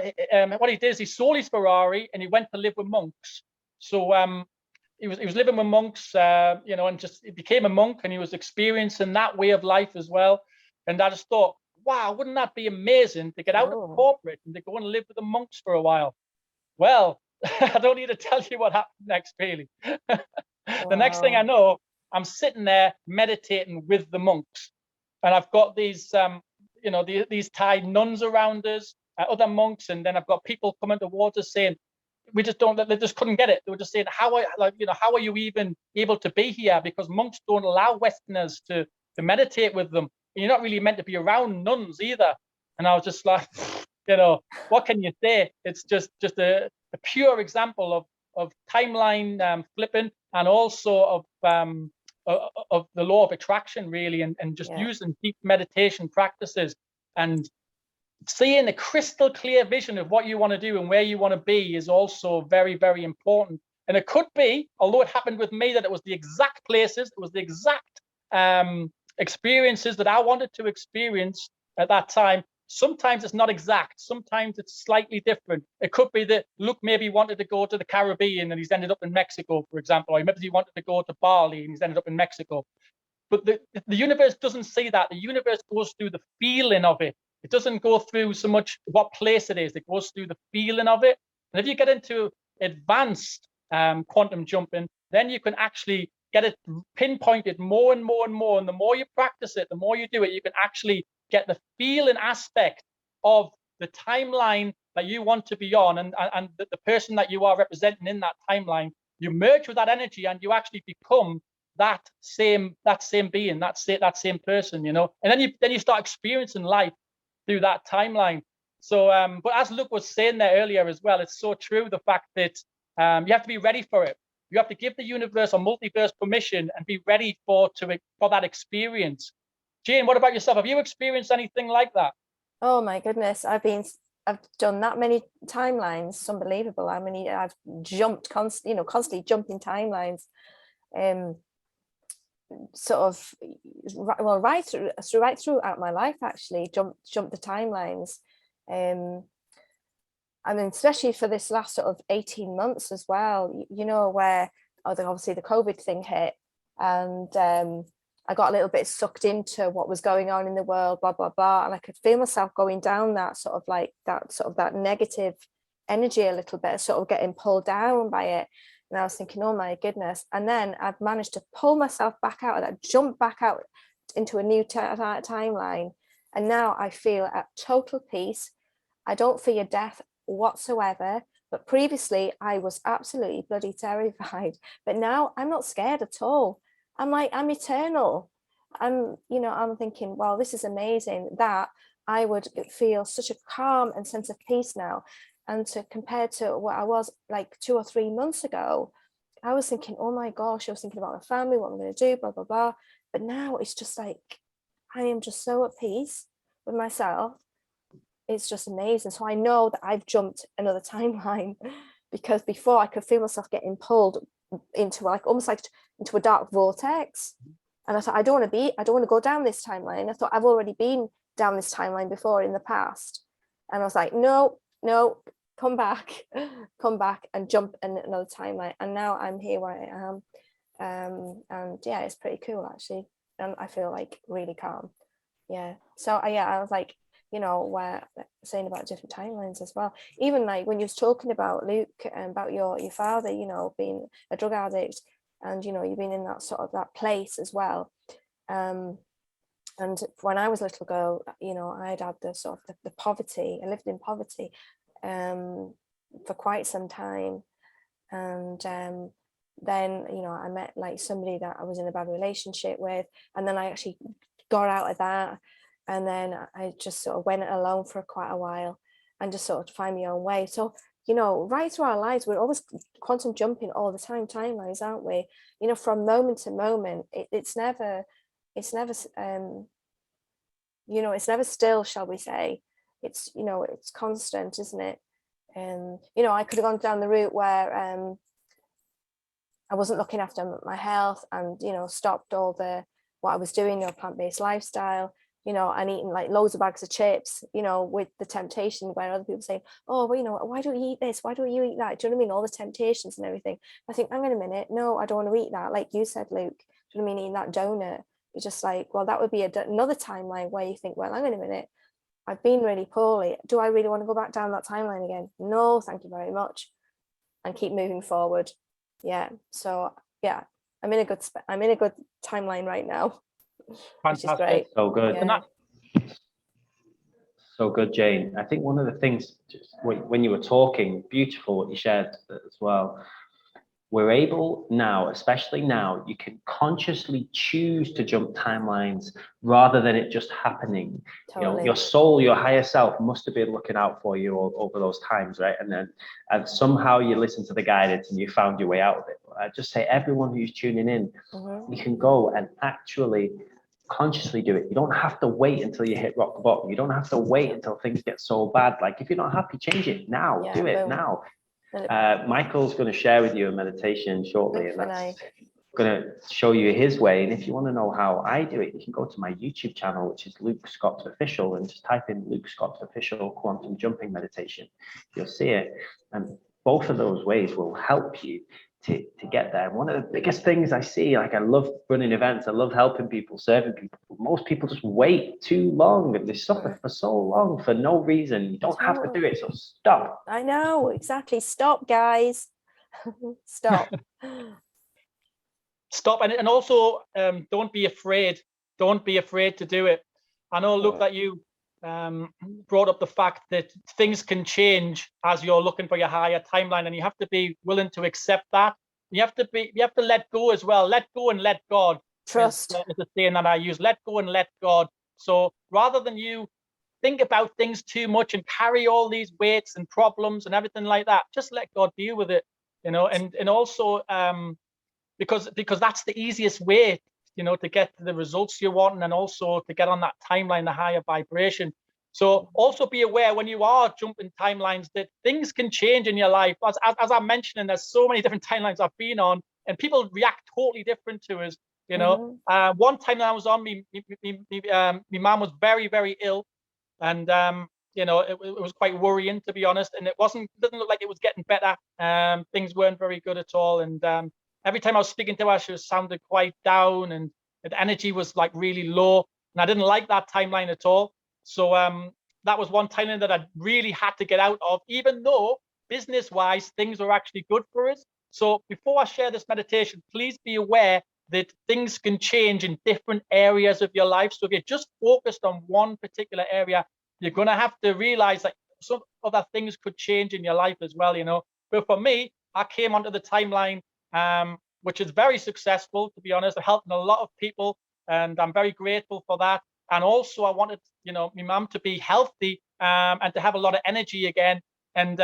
what he did is he sold his Ferrari and he went to live with monks. So he was living with monks, you know, and just he became a monk, and he was experiencing that way of life as well. And I just thought, wow, wouldn't that be amazing to get out of corporate and to go and live with the monks for a while? Well, I don't need to tell you what happened next, really. The next thing I know, I'm sitting there meditating with the monks, and I've got these, you know, these Thai nuns around us, other monks, and then I've got people coming towards us saying, "We just don't." They just couldn't get it. They were just saying, "How are you even able to be here?" Because monks don't allow Westerners to meditate with them. And you're not really meant to be around nuns either. And I was just like, you know, what can you say? It's just a pure example of timeline flipping, and also of the law of attraction, really, and just using deep meditation practices and seeing a crystal clear vision of what you want to do and where you want to be is also very, very important. And it could be, although it happened with me, that it was the exact places, it was the exact experiences that I wanted to experience at that time. Sometimes it's not exact. Sometimes it's slightly different. It could be that Luke maybe wanted to go to the Caribbean and he's ended up in Mexico, for example, or maybe he wanted to go to Bali and he's ended up in Mexico. But the universe doesn't see that. The universe goes through the feeling of it. It doesn't go through so much what place it is. It goes through the feeling of it. And if you get into advanced quantum jumping, then you can actually get it pinpointed more and more and more. And the more you practice it, the more you do it, you can actually get the feeling aspect of the timeline that you want to be on, and the person that you are representing in that timeline. You merge with that energy and you actually become that same being, that same person, you know. And then you start experiencing life through that timeline. So, but as Luke was saying there earlier as well, it's so true, the fact that you have to be ready for it. You have to give the universe or multiverse permission and be ready for that experience. Jane, what about yourself? Have you experienced anything like that? Oh my goodness, I've done that many timelines. It's unbelievable how many I've jumped constantly jumping timelines. Sort of right throughout my life, actually jump the timelines. I mean, especially for this last sort of 18 months as well, where obviously the COVID thing hit, and I got a little bit sucked into what was going on in the world, blah, blah, blah. And I could feel myself going down that that negative energy a little bit, sort of getting pulled down by it. And I was thinking, oh my goodness. And then I've managed to pull myself back out of that, jump back out into a new timeline. And now I feel at total peace. I don't fear death whatsoever. But previously I was absolutely bloody terrified. But now I'm not scared at all. I'm eternal. I'm thinking, wow, this is amazing, that I would feel such a calm and sense of peace now. And compared to what I was like 2 or 3 months ago, I was thinking, oh my gosh, I was thinking about my family, what I'm going to do, blah, blah, blah. But now it's just like, I am just so at peace with myself. It's just amazing. So I know that I've jumped another timeline, because before I could feel myself getting pulled into almost like into a dark vortex. And I thought, I don't want to go down this timeline. I thought, I've already been down this timeline before in the past. And I was like, no, come back and jump in another timeline. And now I'm here where I am. And yeah, it's pretty cool actually. And I feel like really calm. Yeah. So I was like, we're saying about different timelines as well. Even like when you was talking about Luke and about your father, being a drug addict, and you've been in that sort of that place as well. And when I was a little girl, I'd had the sort of the poverty. I lived in poverty for quite some time, and then I met like somebody that I was in a bad relationship with, and then I actually got out of that, and then I just sort of went alone for quite a while and just sort of find my own way. So right through our lives, we're always quantum jumping all the time, timelines, aren't we? From moment to moment. It's never it's never still, shall we say. It's it's constant, isn't it? I could have gone down the route where I wasn't looking after my health and stopped all what I was doing, plant-based lifestyle, and eating like loads of bags of chips, with the temptation where other people say, oh, well, why don't you eat this? Why don't you eat that? Do you know what I mean? All the temptations and everything. I think, hang on a minute. No, I don't want to eat that. Like you said, Luke, do you know what I mean? Eating that donut. It's just like, well, that would be another timeline where you think, well, hang on a minute. I've been really poorly. Do I really want to go back down that timeline again? No, thank you very much. And keep moving forward. Yeah. So yeah, I'm in a good timeline right now. Fantastic. Which is great. So good. Yeah. So good, Jane. I think one of the things, when you were talking, beautiful what you shared as well. We're able now, especially now, you can consciously choose to jump timelines rather than it just happening. Totally. Your soul, your higher self must have been looking out for you over those times, right? And somehow you listen to the guidance and you found your way out of it. I just say, everyone who's tuning in, you can go and actually consciously do it. You don't have to wait until you hit rock bottom. You don't have to wait until things get so bad. Like if you're not happy, change it now. Yeah, do it now. Michael's going to share with you a meditation shortly, and that's going to show you his way. And if you want to know how I do it, you can go to my YouTube channel, which is Luke Scott Official, and just type in Luke Scott Official Quantum Jumping Meditation. You'll see it. And both of those ways will help you to get there. And one of the biggest things I see, like I love running events, I love helping people, serving people. Most people just wait too long and they suffer for so long for no reason. You don't have to do it, so stop. I know, exactly. Stop, guys. Stop. Stop. And also don't be afraid. Don't be afraid to do it. I know, Luke, that you brought up the fact that things can change as you're looking for your higher timeline, and you have to be willing to accept that. You have to let go as well. Let go and let God. Trust. Is the saying that I use. Let go and let God. So rather than you think about things too much and carry all these weights and problems and everything like that. Just let God deal with it, and also because that's the easiest way, to get to the results you want, and also to get on that timeline, the higher vibration. So also be aware when you are jumping timelines that things can change in your life. As I'm mentioning, there's so many different timelines I've been on, and people react totally different to us. One timeline I was on, my mom was very, very ill, and it was quite worrying, to be honest. And it doesn't look like it was getting better. Things weren't very good at all, and every time I was speaking to her, she was sounded quite down, and the energy was like really low, and I didn't like that timeline at all. So that was one timeline that I really had to get out of, even though business-wise things were actually good for us. So before I share this meditation, please be aware that things can change in different areas of your life. So if you're just focused on one particular area, you're going to have to realize that some other things could change in your life as well, But for me, I came onto the timeline, which is very successful, to be honest. I'm helping a lot of people, and I'm very grateful for that. And also I wanted, my mum to be healthy, and to have a lot of energy again. And,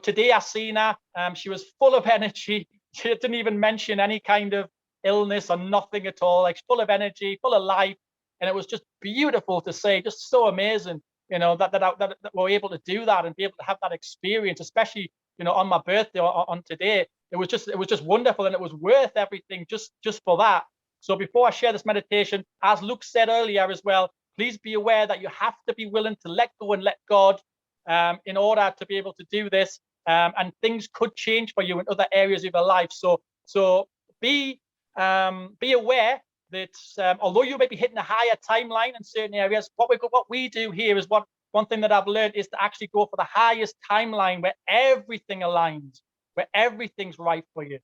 today I seen her, she was full of energy. She didn't even mention any kind of illness or nothing at all, like full of energy, full of life. And it was just beautiful to see, just so amazing, that we're able to do that and be able to have that experience, especially, on my birthday or on today. It was just wonderful, and it was worth everything just for that. So before I share this meditation, as Luke said earlier as well, please be aware that you have to be willing to let go and let God, in order to be able to do this. And things could change for you in other areas of your life. So be aware that although you may be hitting a higher timeline in certain areas, what we do here is one thing that I've learned is to actually go for the highest timeline where everything aligns, where everything's right for you,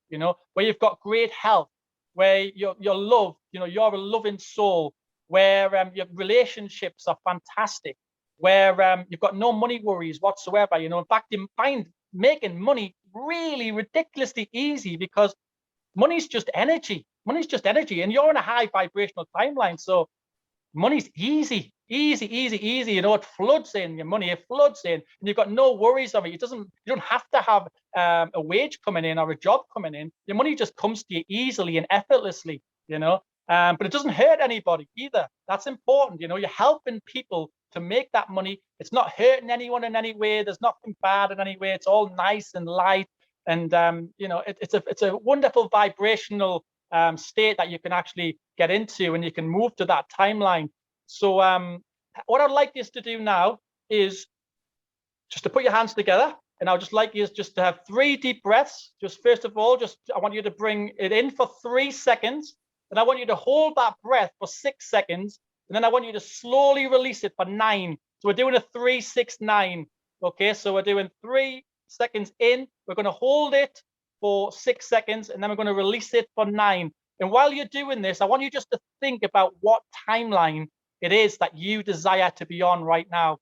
where you've got great health, where you're loved, you're a loving soul, where your relationships are fantastic, where you've got no money worries whatsoever. In fact, you find making money really ridiculously easy, because money's just energy. Money's just energy, and you're in a high vibrational timeline. So money's easy. It floods in. Your money, it floods in, and you've got no worries of it. You don't have to have a wage coming in or a job coming in. Your money just comes to you easily and effortlessly, but it doesn't hurt anybody either. That's important. You're helping people to make that money. It's not hurting anyone in any way. There's nothing bad in any way. It's all nice and light. And it's a wonderful vibrational state that you can actually get into, and you can move to that timeline. So what I'd like you to do now is just to put your hands together, and I would just like you just to have 3 deep breaths. Just first of all, I want you to bring it in for 3 seconds, and I want you to hold that breath for 6 seconds, and then I want you to slowly release it for 9. So we're doing a 3, 6, 9. Okay, so we're doing 3 seconds in. We're going to hold it for 6 seconds, and then we're going to release it for 9. And while you're doing this, I want you just to think about what timeline it is that you desire to be on right now.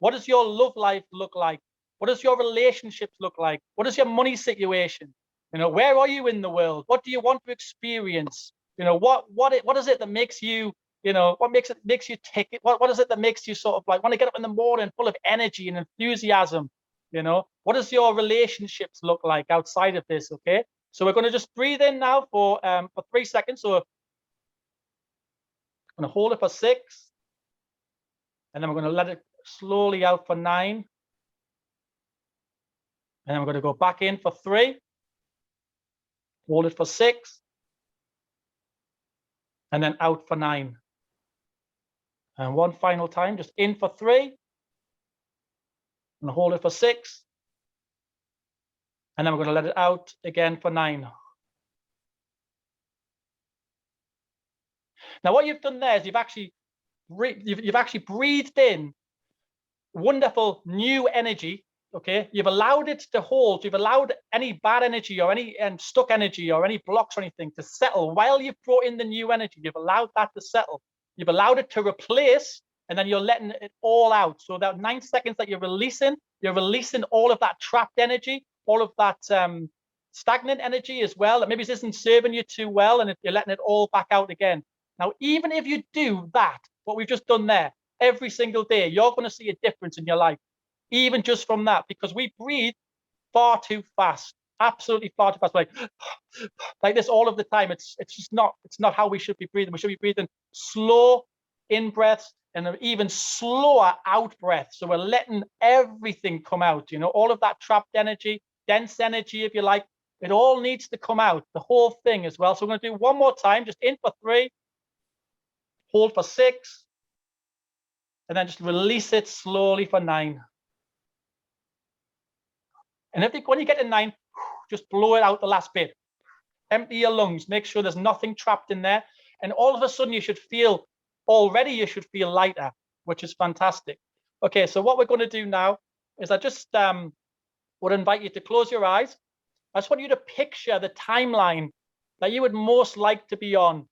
What does your love life look like? What does your relationships look like? What is your money situation? Where are you in the world? What do you want to experience? What is it that makes you, what makes you tick it? What is it that makes you sort of like want to get up in the morning full of energy and enthusiasm? What does your relationships look like outside of this? Okay, so we're going to just breathe in now for 3 seconds. So I'm going to hold it for 6, and then we're going to let it slowly out for 9, and then we're going to go back in for 3, hold it for 6, and then out for 9. And one final time, just in for 3, and hold it for 6, and then we're going to let it out again for 9. Now, what you've done there is you've actually breathed in wonderful new energy. Okay, you've allowed it to hold. You've allowed any bad energy or any stuck energy or any blocks or anything to settle while you've brought in the new energy. You've allowed that to settle. You've allowed it to replace, and then you're letting it all out. So that 9 seconds that you're releasing all of that trapped energy, all of that stagnant energy as well, that maybe this isn't serving you too well, and you're letting it all back out again. Now, even if you do that, what we've just done there, every single day, you're going to see a difference in your life, even just from that, because we breathe far too fast, absolutely far too fast, like this all of the time. It's not how we should be breathing. We should be breathing slow in breaths and an even slower out breath. So we're letting everything come out, you know, all of that trapped energy, dense energy, if you like, it all needs to come out, the whole thing as well. So we're going to do one more time, just in for 3, hold for 6, and then just release it slowly for 9. And when you get to 9, just blow it out the last bit. Empty your lungs, make sure there's nothing trapped in there. And all of a sudden you should feel lighter, which is fantastic. Okay, so what we're going to do now is I just would invite you to close your eyes. I just want you to picture the timeline that you would most like to be on.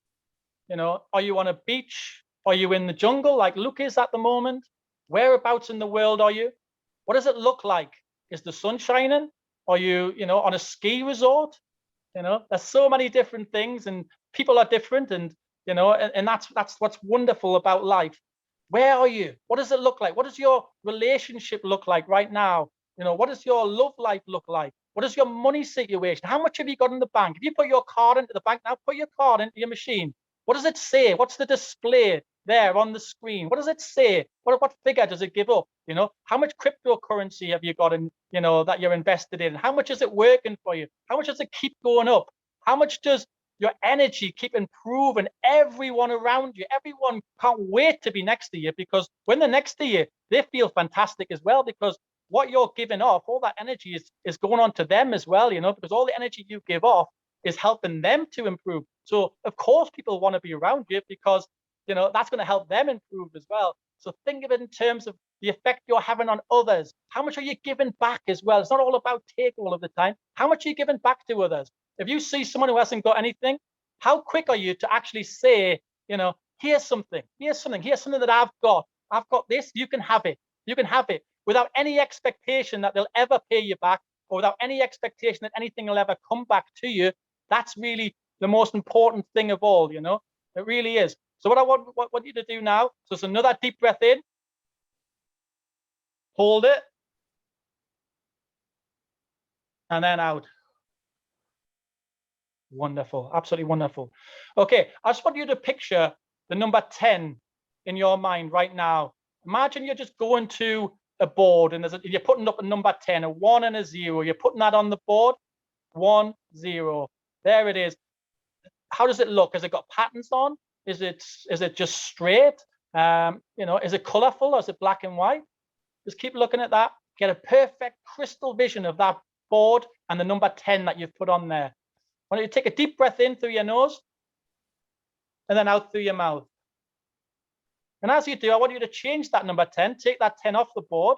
You know, are you on a beach? Are you in the jungle like Luke is at the moment? Whereabouts in the world are you? What does it look like? Is the sun shining? Are you, on a ski resort? There's so many different things, and people are different, and that's what's wonderful about life. Where are you? What does it look like? What does your relationship look like right now? What does your love life look like? What is your money situation? How much have you got in the bank? If you put your card into the bank now, put your card into your machine. What does it say? What's the display there on the screen? What does it say? What figure does it give up? How much cryptocurrency have you got in, that you're invested in? How much is it working for you? How much does it keep going up? How much does your energy keep improving? Everyone around you, everyone can't wait to be next to you, because when they're next to you, they feel fantastic as well, because what you're giving off, all that energy is going on to them as well, because all the energy you give off is helping them to improve. So of course people want to be around you, because that's going to help them improve as well. So think of it in terms of the effect you're having on others. How much are you giving back as well? It's not all about take all of the time. How much are you giving back to others? If you see someone who hasn't got anything, how quick are you to actually say, here's something that I've got this, you can have it, without any expectation that they'll ever pay you back, or without any expectation that anything will ever come back to you. That's really the most important thing of all, it really is. So what I want you to do now, so it's another deep breath in, hold it, and then out. Wonderful, absolutely wonderful. Okay, I just want you to picture the number 10 in your mind right now. Imagine you're just going to a board, and you're putting up a number 10, a 1 and a 0. You're putting that on the board. 1, 0. There it is. How does it look? Has it got patterns on? Is it just straight? Is it colorful, or is it black and white? Just keep looking at that. Get a perfect crystal vision of that board and the number 10 that you've put on there. I want you to take a deep breath in through your nose and then out through your mouth. And as you do, I want you to change that number 10, take that 10 off the board,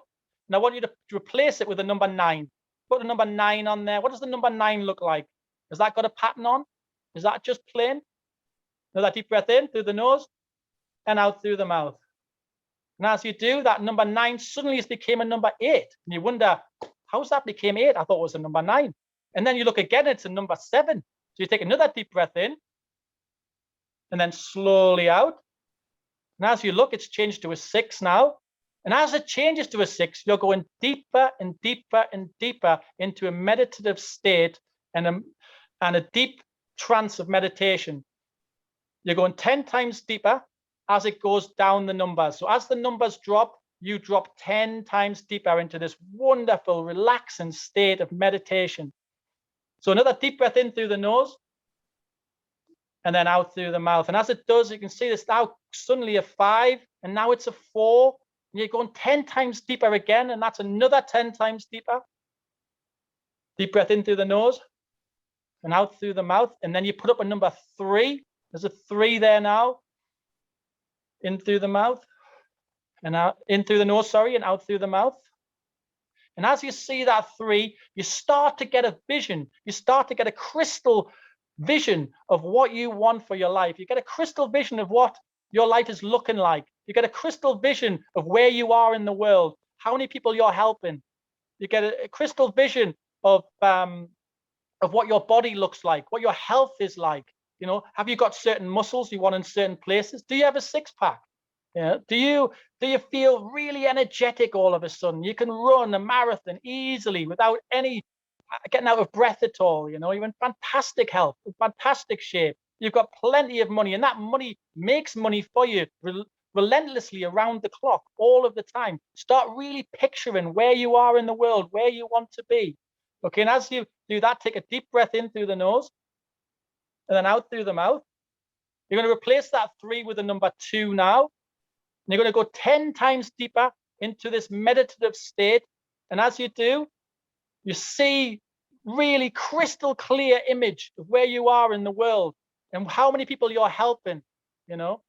and I want you to replace it with the number 9. Put the number 9 on there. What does the number 9 look like? Has that got a pattern on? Is that just plain? Another deep breath in through the nose and out through the mouth. And as you do, that number 9 suddenly has became a number 8. And you wonder, how's that became 8? I thought it was a number 9. And then you look again, it's a number 7. So you take another deep breath in and then slowly out. And as you look, it's changed to a 6 now. And as it changes to a 6, you're going deeper and deeper and deeper into a meditative state and a deep trance of meditation. You're going 10 times deeper as it goes down the numbers. So as the numbers drop, you drop 10 times deeper into this wonderful, relaxing state of meditation. So another deep breath in through the nose and then out through the mouth. And as it does, you can see this now suddenly a 5, and now it's a 4. And you're going 10 times deeper again, and that's another 10 times deeper. Deep breath in through the nose and out through the mouth. And then you put up a number 3. There's a 3 there now. In through the mouth and out, in through the nose, and out through the mouth. And as you see that 3, you start to get a vision. You start to get a crystal vision of what you want for your life. You get a crystal vision of what your life is looking like. You get a crystal vision of where you are in the world, how many people you're helping. You get a crystal vision of what your body looks like, what your health is like. Have you got certain muscles you want in certain places? Do you have a 6-pack? Yeah. Do you feel really energetic all of a sudden? You can run a marathon easily without any getting out of breath at all. You know, you're in fantastic health, in fantastic shape. You've got plenty of money, and that money makes money for you relentlessly around the clock, all of the time. Start really picturing where you are in the world, where you want to be. Okay, and as you do that, take a deep breath in through the nose and then out through the mouth. You're going to replace that 3 with the number 2 now. And you're going to go 10 times deeper into this meditative state. And as you do, you see really crystal clear image of where you are in the world and how many people you're helping, you know.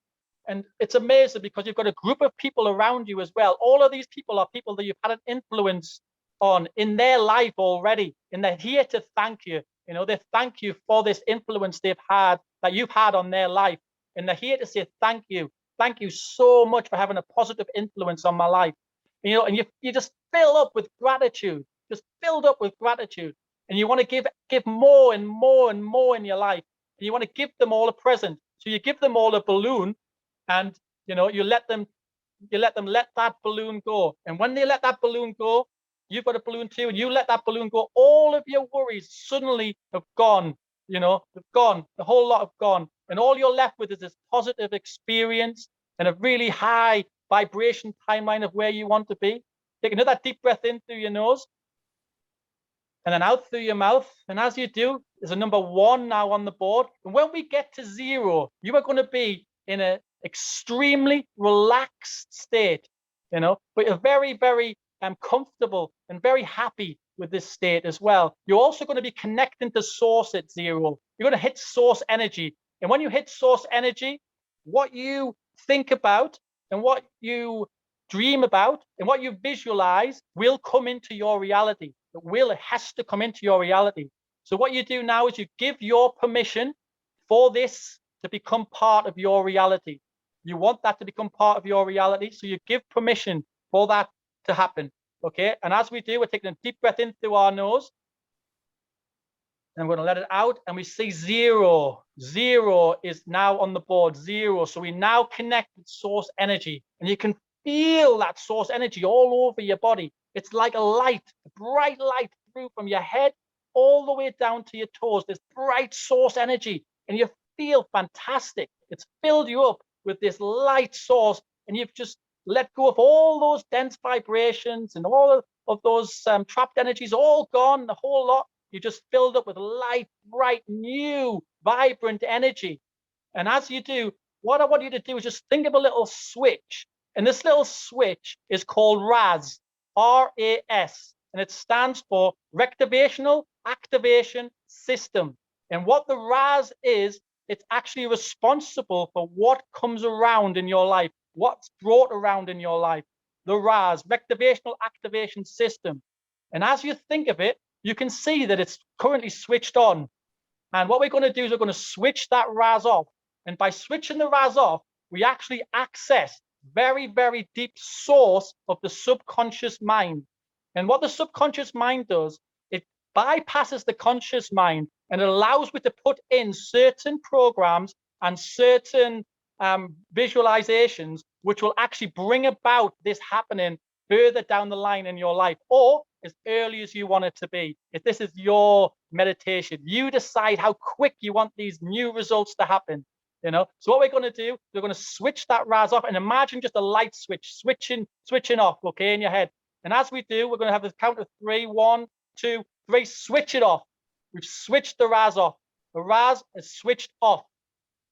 And it's amazing because you've got a group of people around you as well. All of these people are people that you've had an influence on in their life already, and they're here to thank you. You know, they thank you for this influence they've had, that you've had on their life. And they're here to say thank you. Thank you so much for having a positive influence on my life. You know, and you just fill up with gratitude, just filled up with gratitude. And you want to give more and more and more in your life. And you want to give them all a present. So you give them all a balloon, and you know, you let them let that balloon go. And when they let that balloon go, you've got a balloon too, and you let that balloon go, all of your worries suddenly have gone. You know, they've gone, the whole lot have gone. And all you're left with is this positive experience and a really high vibration timeline of where you want to be. Take another deep breath in through your nose and then out through your mouth. And as you do, there's a number 1 now on the board. And when we get to 0, you are going to be in an extremely relaxed state, you know, but you're very, very comfortable and very happy with this state as well. You're also going to be connecting to source at 0. You're going to hit source energy. And when you hit source energy, what you think about and what you dream about and what you visualize will come into your reality. It has to come into your reality. So what you do now is you give your permission for this to become part of your reality. You want that to become part of your reality, so you give permission for that to happen. Okay, and as we do, we're taking a deep breath in through our nose, and we're going to let it out, and we see 0. 0 is now on the board, 0. So we now connect with source energy, and you can feel that source energy all over your body. It's like a light, a bright light through from your head all the way down to your toes. This bright source energy, and you feel fantastic. It's filled you up with this light source, and you've just let go of all those dense vibrations and all of those trapped energies, all gone, the whole lot. You just filled up with light, bright, new, vibrant energy. And as you do, what I want you to do is just think of a little switch. And this little switch is called RAS, R-A-S, and it stands for Rectivational Activation System. And what the RAS is, it's actually responsible for what comes around in your life, what's brought around in your life. The RAS, Rectivational Activation System. And as you think of it, you can see that it's currently switched on. And what we're going to do is we're going to switch that RAS off. And by switching the RAS off, we actually access very, very deep source of the subconscious mind. And what the subconscious mind does, it bypasses the conscious mind and it allows me to put in certain programs and certain visualizations, which will actually bring about this happening further down the line in your life, or as early as you want it to be. If this is your meditation, you decide how quick you want these new results to happen. You know, so what we're going to do, we're going to switch that RAS off, and imagine just a light switch switching off, okay, in your head. And as we do, we're going to have the count of 3, 1, 2, 3, switch it off. We've switched the RAS off. The RAS is switched off.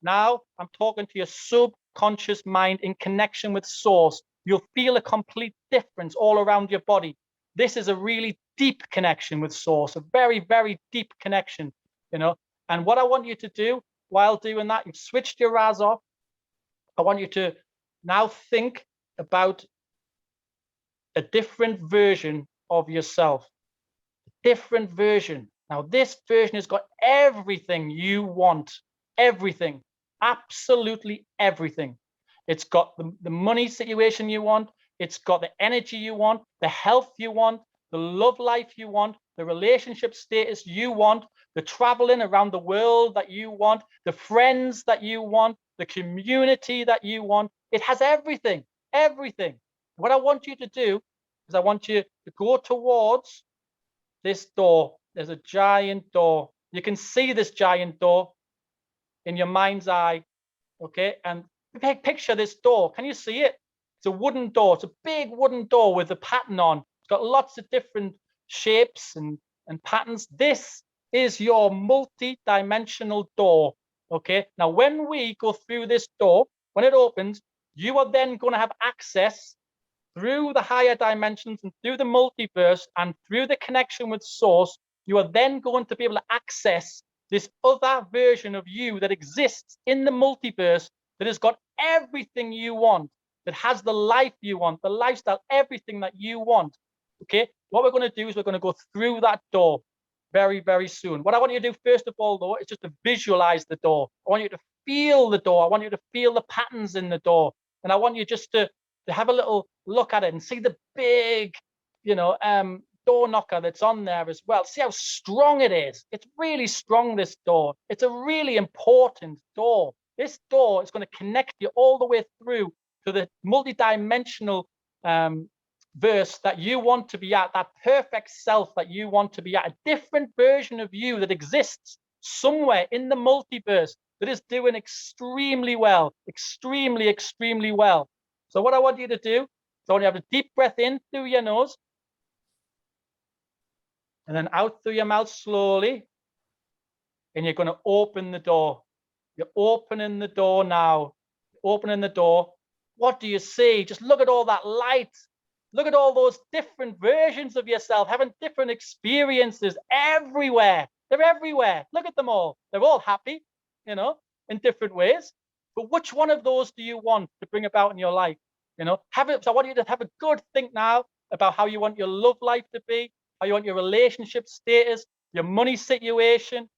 Now I'm talking to your subconscious mind in connection with source. You'll feel a complete difference all around your body. This is a really deep connection with source, a very, very deep connection, you know. And what I want you to do while doing that, you've switched your RAS off. I want you to now think about a different version of yourself, a different version. Now, this version has got everything you want, everything, absolutely everything. It's got the money situation you want. It's got the energy you want, the health you want, the love life you want, the relationship status you want, the traveling around the world that you want, the friends that you want, the community that you want. It has everything, everything. What I want you to do is I want you to go towards this door. There's a giant door. You can see this giant door in your mind's eye, okay? And picture this door. Can you see it? It's a wooden door. It's a big wooden door with a pattern on. It's got lots of different shapes and patterns. This is your multi-dimensional door, okay? Now, when we go through this door, when it opens, you are then going to have access through the higher dimensions and through the multiverse and through the connection with source. You are then going to be able to access this other version of you that exists in the multiverse, that has got everything you want, that has the life you want, the lifestyle, everything that you want. Okay, what we're going to do is we're going to go through that door very, very soon. What I want you to do first of all, though, is just to visualize the door. I want you to feel the door. I want you to feel the patterns in the door. And I want you just to have a little look at it and see the big, door knocker that's on there as well. See how strong it is. It's really strong, this door. It's a really important door. This door is going to connect you all the way through to the multi-dimensional verse that you want to be at, that perfect self that you want to be at, a different version of you that exists somewhere in the multiverse that is doing extremely well, extremely, extremely well. So what I want you to do is I want you to have a deep breath in through your nose and then out through your mouth slowly. And you're going to open the door. You're opening the door now. Opening the door. What do you see? Just look at all that light. Look at all those different versions of yourself having different experiences everywhere. They're everywhere. Look at them all. They're all happy, in different ways. But which one of those do you want to bring about in your life? So I want you to have a good think now about how you want your love life to be, how you want your relationship status, your money situation.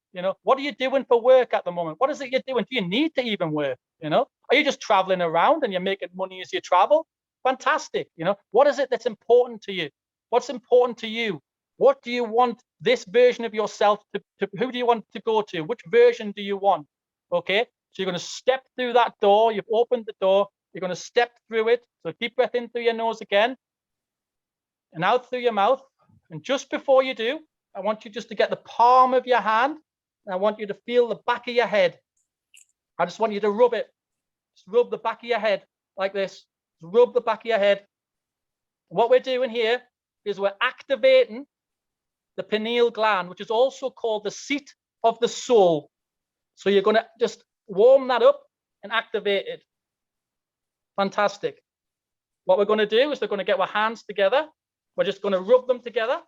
What are you doing for work at the moment? What is it you're doing? Do you need to even work? Are you just traveling around and you're making money as you travel? Fantastic. What is it that's important to you? What's important to you? What do you want this version of yourself to who do you want to go to? Which version do you want? Okay. So you're going to step through that door. You've opened the door. You're going to step through it. So deep breath in through your nose again and out through your mouth. And just before you do, I want you just to get the palm of your hand. And I want you to feel the back of your head. I just want you to rub it. Just rub the back of your head like this. Just rub the back of your head. What we're doing here is we're activating the pineal gland, which is also called the seat of the soul. So you're going to just warm that up and activate it. Fantastic. What we're going to do is we're going to get our hands together. We're just going to rub them together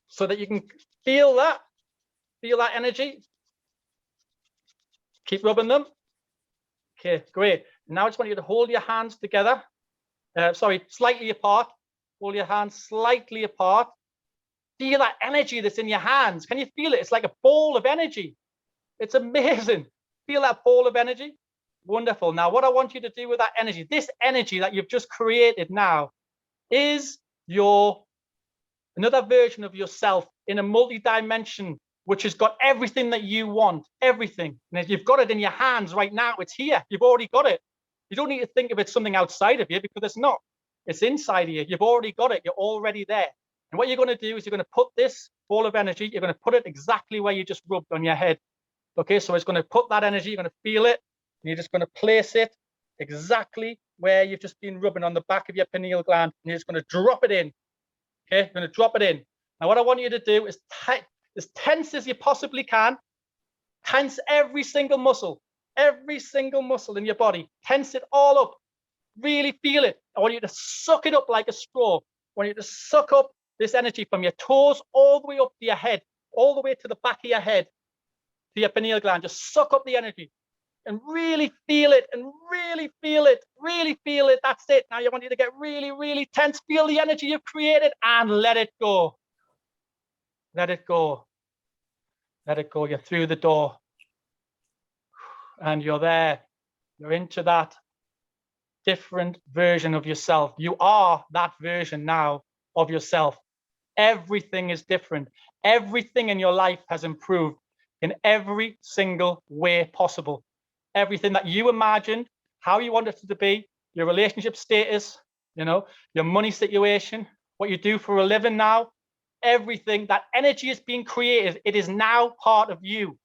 so that you can feel that energy. Keep rubbing them. Okay, great. Now I just want you to hold your hands together. Slightly apart. Hold your hands slightly apart. Feel that energy that's in your hands. Can you feel it? It's like a ball of energy. It's amazing. Feel that ball of energy? Wonderful. Now, what I want you to do with that energy, this energy that you've just created now, is another version of yourself in a multi-dimension, which has got everything that you want, everything. And you've got it in your hands right now. It's here. You've already got it. You don't need to think of it something outside of you because it's not. It's inside of you. You've already got it. You're already there. And what you're going to do is you're going to put this ball of energy, you're going to put it exactly where you just rubbed on your head. Okay, so it's going to put that energy, you're going to feel it, and you're just going to place it exactly where you've just been rubbing on the back of your pineal gland, and you're just going to drop it in. Okay, you're going to drop it in. Now, what I want you to do is as tense as you possibly can. Tense every single muscle in your body. Tense it all up. Really feel it. I want you to suck it up like a straw. I want you to suck up this energy from your toes all the way up to your head, all the way to the back of your head, to your pineal gland. Just suck up the energy and really feel it and really feel it, really feel it. That's it. Now I want you to get really, really tense. Feel the energy you've created and let it go. Let it go. Let it go. You're through the door and you're there. You're into that different version of yourself. You are that version now of yourself. Everything is different. Everything in your life has improved. in every single way possible. Everything that you imagined, how you want it to be, your relationship status, your money situation, what you do for a living now, everything, that energy is being created. It is now part of you.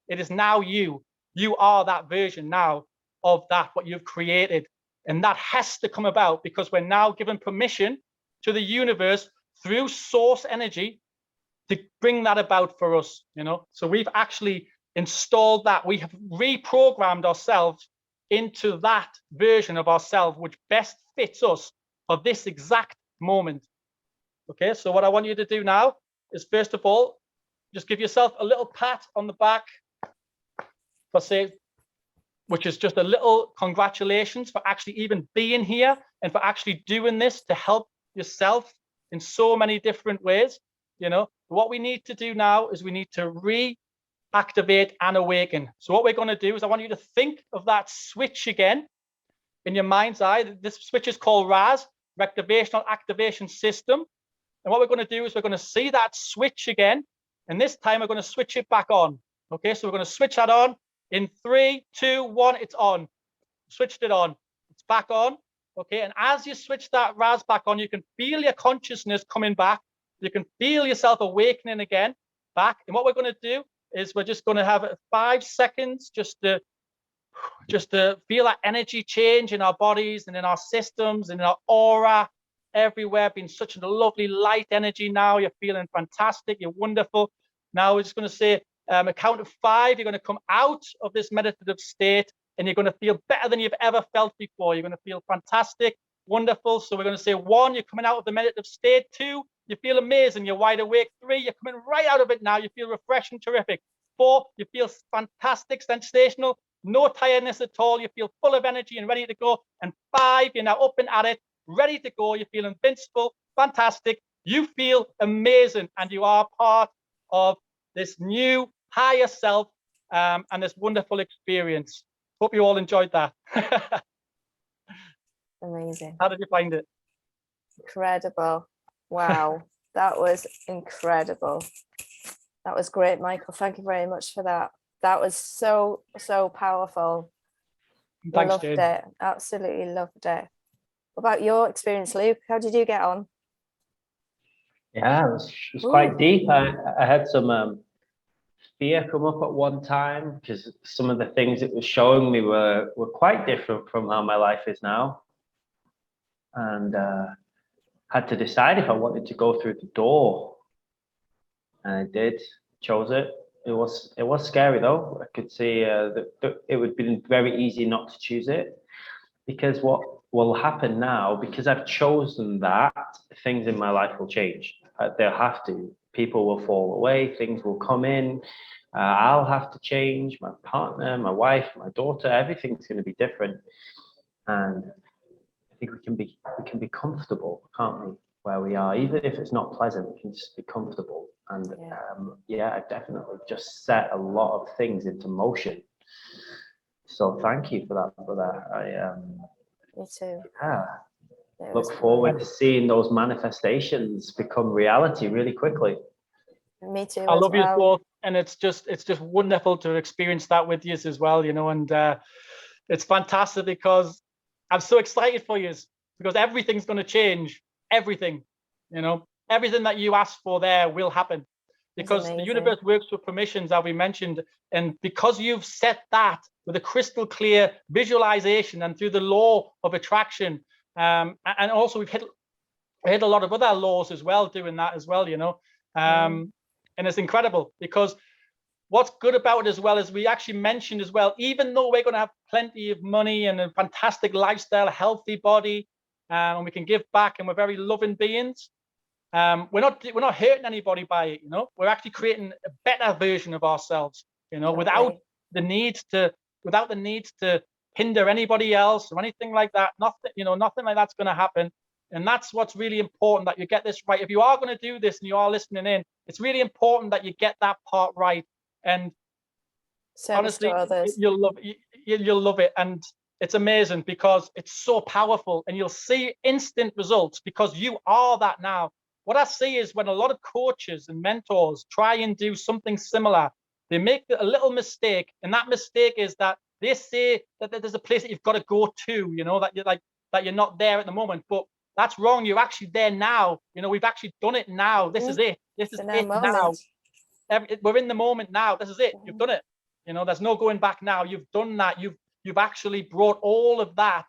It is now you. You are that version now of that, what you've created. And that has to come about because we're now given permission to the universe through source energy to bring that about for us, So we've actually installed that. We have reprogrammed ourselves into that version of ourselves, which best fits us for this exact moment. Okay, so what I want you to do now is, first of all, just give yourself a little pat on the back for say, which is just a little congratulations for actually even being here and for actually doing this to help yourself in so many different ways. What we need to do now is we need to reactivate and awaken. So what we're going to do is I want you to think of that switch again in your mind's eye. This switch is called RAS, Rectivational Activation System. And what we're going to do is we're going to see that switch again. And this time we're going to switch it back on. Okay, so we're going to switch that on. In 3, 2, 1, it's on. Switched it on. It's back on. Okay, and as you switch that RAS back on, you can feel your consciousness coming back. You can feel yourself awakening again back. And what we're going to do is we're just going to have 5 seconds just to feel that energy change in our bodies and in our systems and in our aura everywhere, being such a lovely light energy now. You're feeling fantastic. You're wonderful. Now we're just going to say, a count of 5, you're going to come out of this meditative state and you're going to feel better than you've ever felt before. You're going to feel fantastic, wonderful. So we're going to say 1, you're coming out of the meditative state. 2, you feel amazing, you're wide awake. 3, you're coming right out of it now. You feel refreshing, terrific. 4, you feel fantastic, sensational, no tiredness at all. You feel full of energy and ready to go. And 5, you're now up and at it, ready to go. You feel invincible, fantastic. You feel amazing and you are part of this new higher self and this wonderful experience. Hope you all enjoyed that. Amazing. How did you find it? Incredible. Wow. That was incredible. That was great, Michael. Thank you very much for that. That was so powerful. Thanks, loved Jane. it. Absolutely loved it. What about your experience, Luke? How did you get on? Yeah, it was quite deep. I had some fear come up at one time because some of the things it was showing me were quite different from how my life is now, and had to decide if I wanted to go through the door, and I did. Chose it. It was scary though. I could see that it would be very easy not to choose it, because what will happen now, because I've chosen that, things in my life will change. They'll have to. People will fall away, things will come in, I'll have to change, my partner, my wife, my daughter, everything's going to be different. And I think we can be comfortable, can't we, where we are, even if it's not pleasant, we can just be comfortable. And I definitely just set a lot of things into motion. So thank you for that, brother. Me too. Yeah. Look forward to seeing those manifestations become reality really quickly. Me too. I love you well. both, and it's just wonderful to experience that with you as well, and it's fantastic because I'm so excited for you, because everything's going to change. Everything, everything that you asked for there will happen, because the universe works with permissions, as we mentioned, and because you've set that with a crystal clear visualization and through the law of attraction, and also we've hit a lot of other laws as well doing that as well, and it's incredible, because what's good about it as well is we actually mentioned as well, even though we're going to have plenty of money and a fantastic lifestyle, a healthy body, and we can give back, and we're very loving beings, we're not hurting anybody by it. We're actually creating a better version of ourselves, without the need to hinder anybody else or anything like that. Nothing like that's going to happen. And that's what's really important, that you get this right. If you are going to do this and you are listening in, it's really important that you get that part right. And honestly, you'll love it. And it's amazing because it's so powerful, and you'll see instant results because you are that now. What I see is when a lot of coaches and mentors try and do something similar, they make a little mistake, and that mistake is that they say that there's a place that you've got to go to, you know, that you're not there at the moment, but that's wrong. You're actually there now. You know, we've actually done it now. This is it. This is it now. We're in the moment now. This is it. You've done it. You know, there's no going back now. You've done that. You've actually brought all of that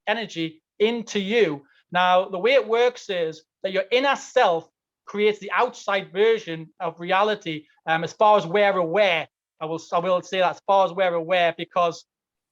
energy into you. Now, the way it works is that your inner self creates the outside version of reality. As far as we're aware, I will say that as far as we're aware, because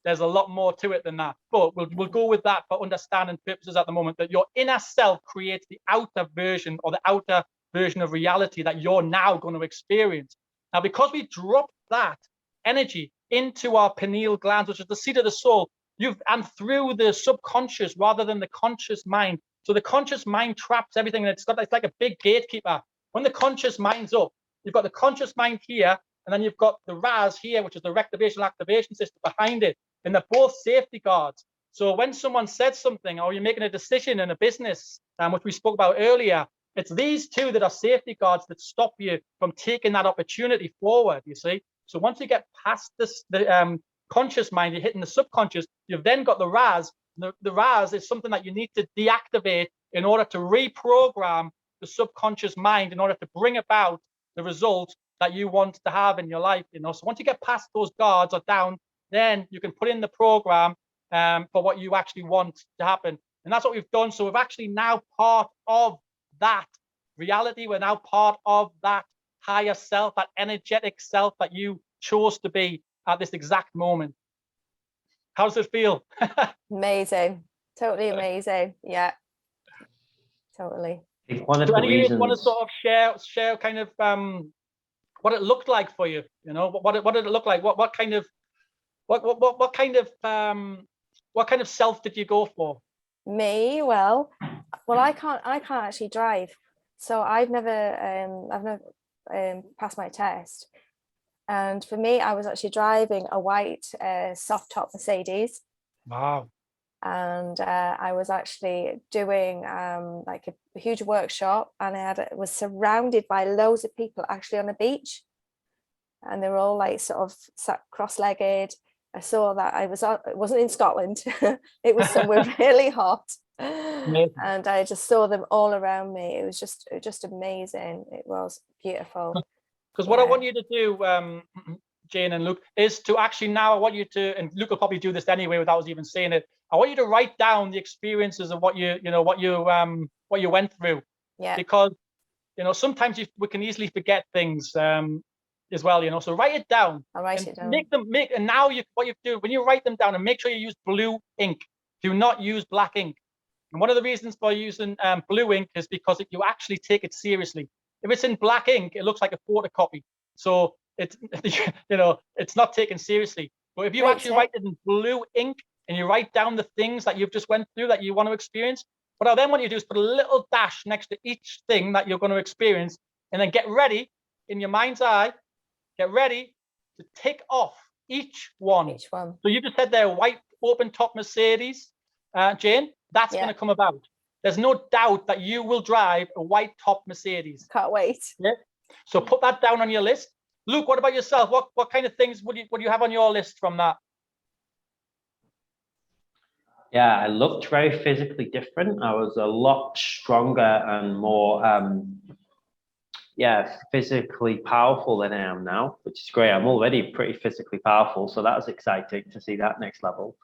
there's a lot more to it than that. But we'll go with that for understanding purposes at the moment, that your inner self creates the outer version, or the outer version of reality that you're now going to experience. Now, because we drop that energy into our pineal glands, which is the seat of the soul, and through the subconscious rather than the conscious mind. So the conscious mind traps everything, and it's like a big gatekeeper. When the conscious mind's up, you've got the conscious mind here, and then you've got the RAS here, which is the rectivational activation system behind it. And they're both safety guards. So when someone said something, or you're making a decision in a business, which we spoke about earlier, it's these two that are safety guards that stop you from taking that opportunity forward, you see. So once you get past the conscious mind, you're hitting the subconscious, you've then got the RAS. The RAS is something that you need to deactivate in order to reprogram the subconscious mind in order to bring about the result that you want to have in your life, you know. So once you get past those guards or down, then you can put in the program for what you actually want to happen. And that's what we've done. So we're actually now part of that reality. We're now part of that higher self, that energetic self that you chose to be at this exact moment. How does it feel? Amazing. Totally amazing. Yeah, totally. One of the reasons... you want to sort of share kind of what it looked like for you? You know, what did it look like? What kind of self did you go for? Me, well, I can't actually drive, so I've never passed my test. And for me, I was actually driving a white soft top Mercedes. Wow. And I was actually doing like a huge workshop, and was surrounded by loads of people actually on a beach, and they were all like sort of sat cross-legged. I saw that it wasn't in Scotland. It was somewhere really hot. Amazing. And I just saw them all around me. It was just amazing. It was beautiful. Because what I want you to do, Jane and Luke, is to actually now, I want you to, and Luke will probably do this anyway without us even saying it, I want you to write down the experiences of what you went through. Yeah. Because, you know, sometimes we can easily forget things as well, you know. So write it down. I'll write it down. And now what you do, when you write them down, and make sure you use blue ink. Do not use black ink. And one of the reasons for using blue ink is because you actually take it seriously. If it's in black ink, it looks like a photocopy. So it's, you know, it's not taken seriously. But if you actually write it in blue ink and you write down the things that you've just went through that you want to experience, what I then want you to do is put a little dash next to each thing that you're going to experience, and then get ready in your mind's eye, get ready to tick off each one. Each one. So you just said there, white open top Mercedes, Jane, that's going to come about. There's no doubt that you will drive a white top Mercedes. Can't wait. Yeah. So put that down on your list. Luke, what about yourself? What kind of things would you have on your list from that? Yeah, I looked very physically different. I was a lot stronger and more, physically powerful than I am now, which is great. I'm already pretty physically powerful, so that was exciting to see that next level.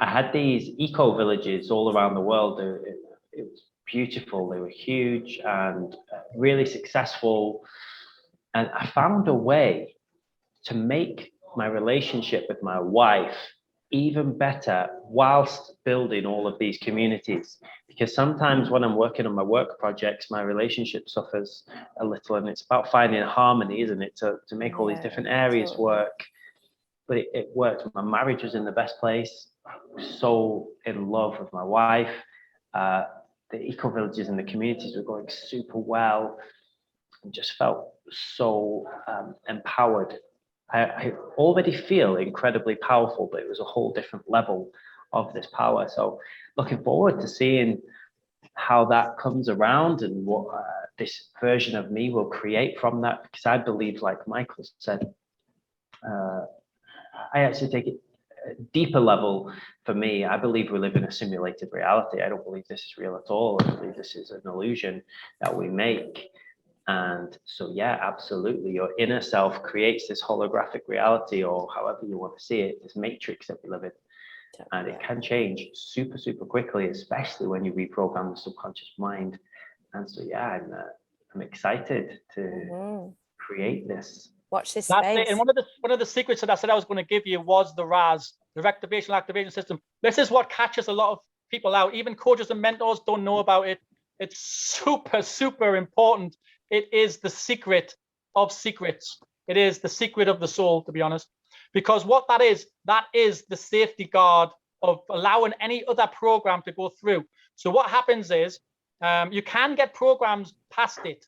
I had these eco villages all around the world. It was beautiful. They were huge and really successful. And I found a way to make my relationship with my wife even better whilst building all of these communities. Because sometimes when I'm working on my work projects, my relationship suffers a little, and it's about finding harmony, isn't it? To make all these different areas work. But it worked. My marriage was in the best place. I was so in love with my wife. The eco villages and the communities were going super well, and just felt so empowered. I already feel incredibly powerful, but it was a whole different level of this power. So looking forward to seeing how that comes around and what this version of me will create from that, because I believe, like Michael said, I actually take it a deeper level. For me, I believe we live in a simulated reality. I don't believe this is real at all. I believe this is an illusion that we make. And so, yeah, absolutely. Your inner self creates this holographic reality, or however you want to see it, this matrix that we live in. And it can change super, super quickly, especially when you reprogram the subconscious mind. And so, yeah, I'm excited to create this. Watch this That's space. it. And one of the secrets that I said I was going to give you was the RAS, the rectivational activation system. This is what catches a lot of people out. Even coaches and mentors don't know about it. It's super, super important. It is the secret of secrets. It is the secret of the soul, to be honest, because what that is the safety guard of allowing any other program to go through. So what happens is you can get programs past it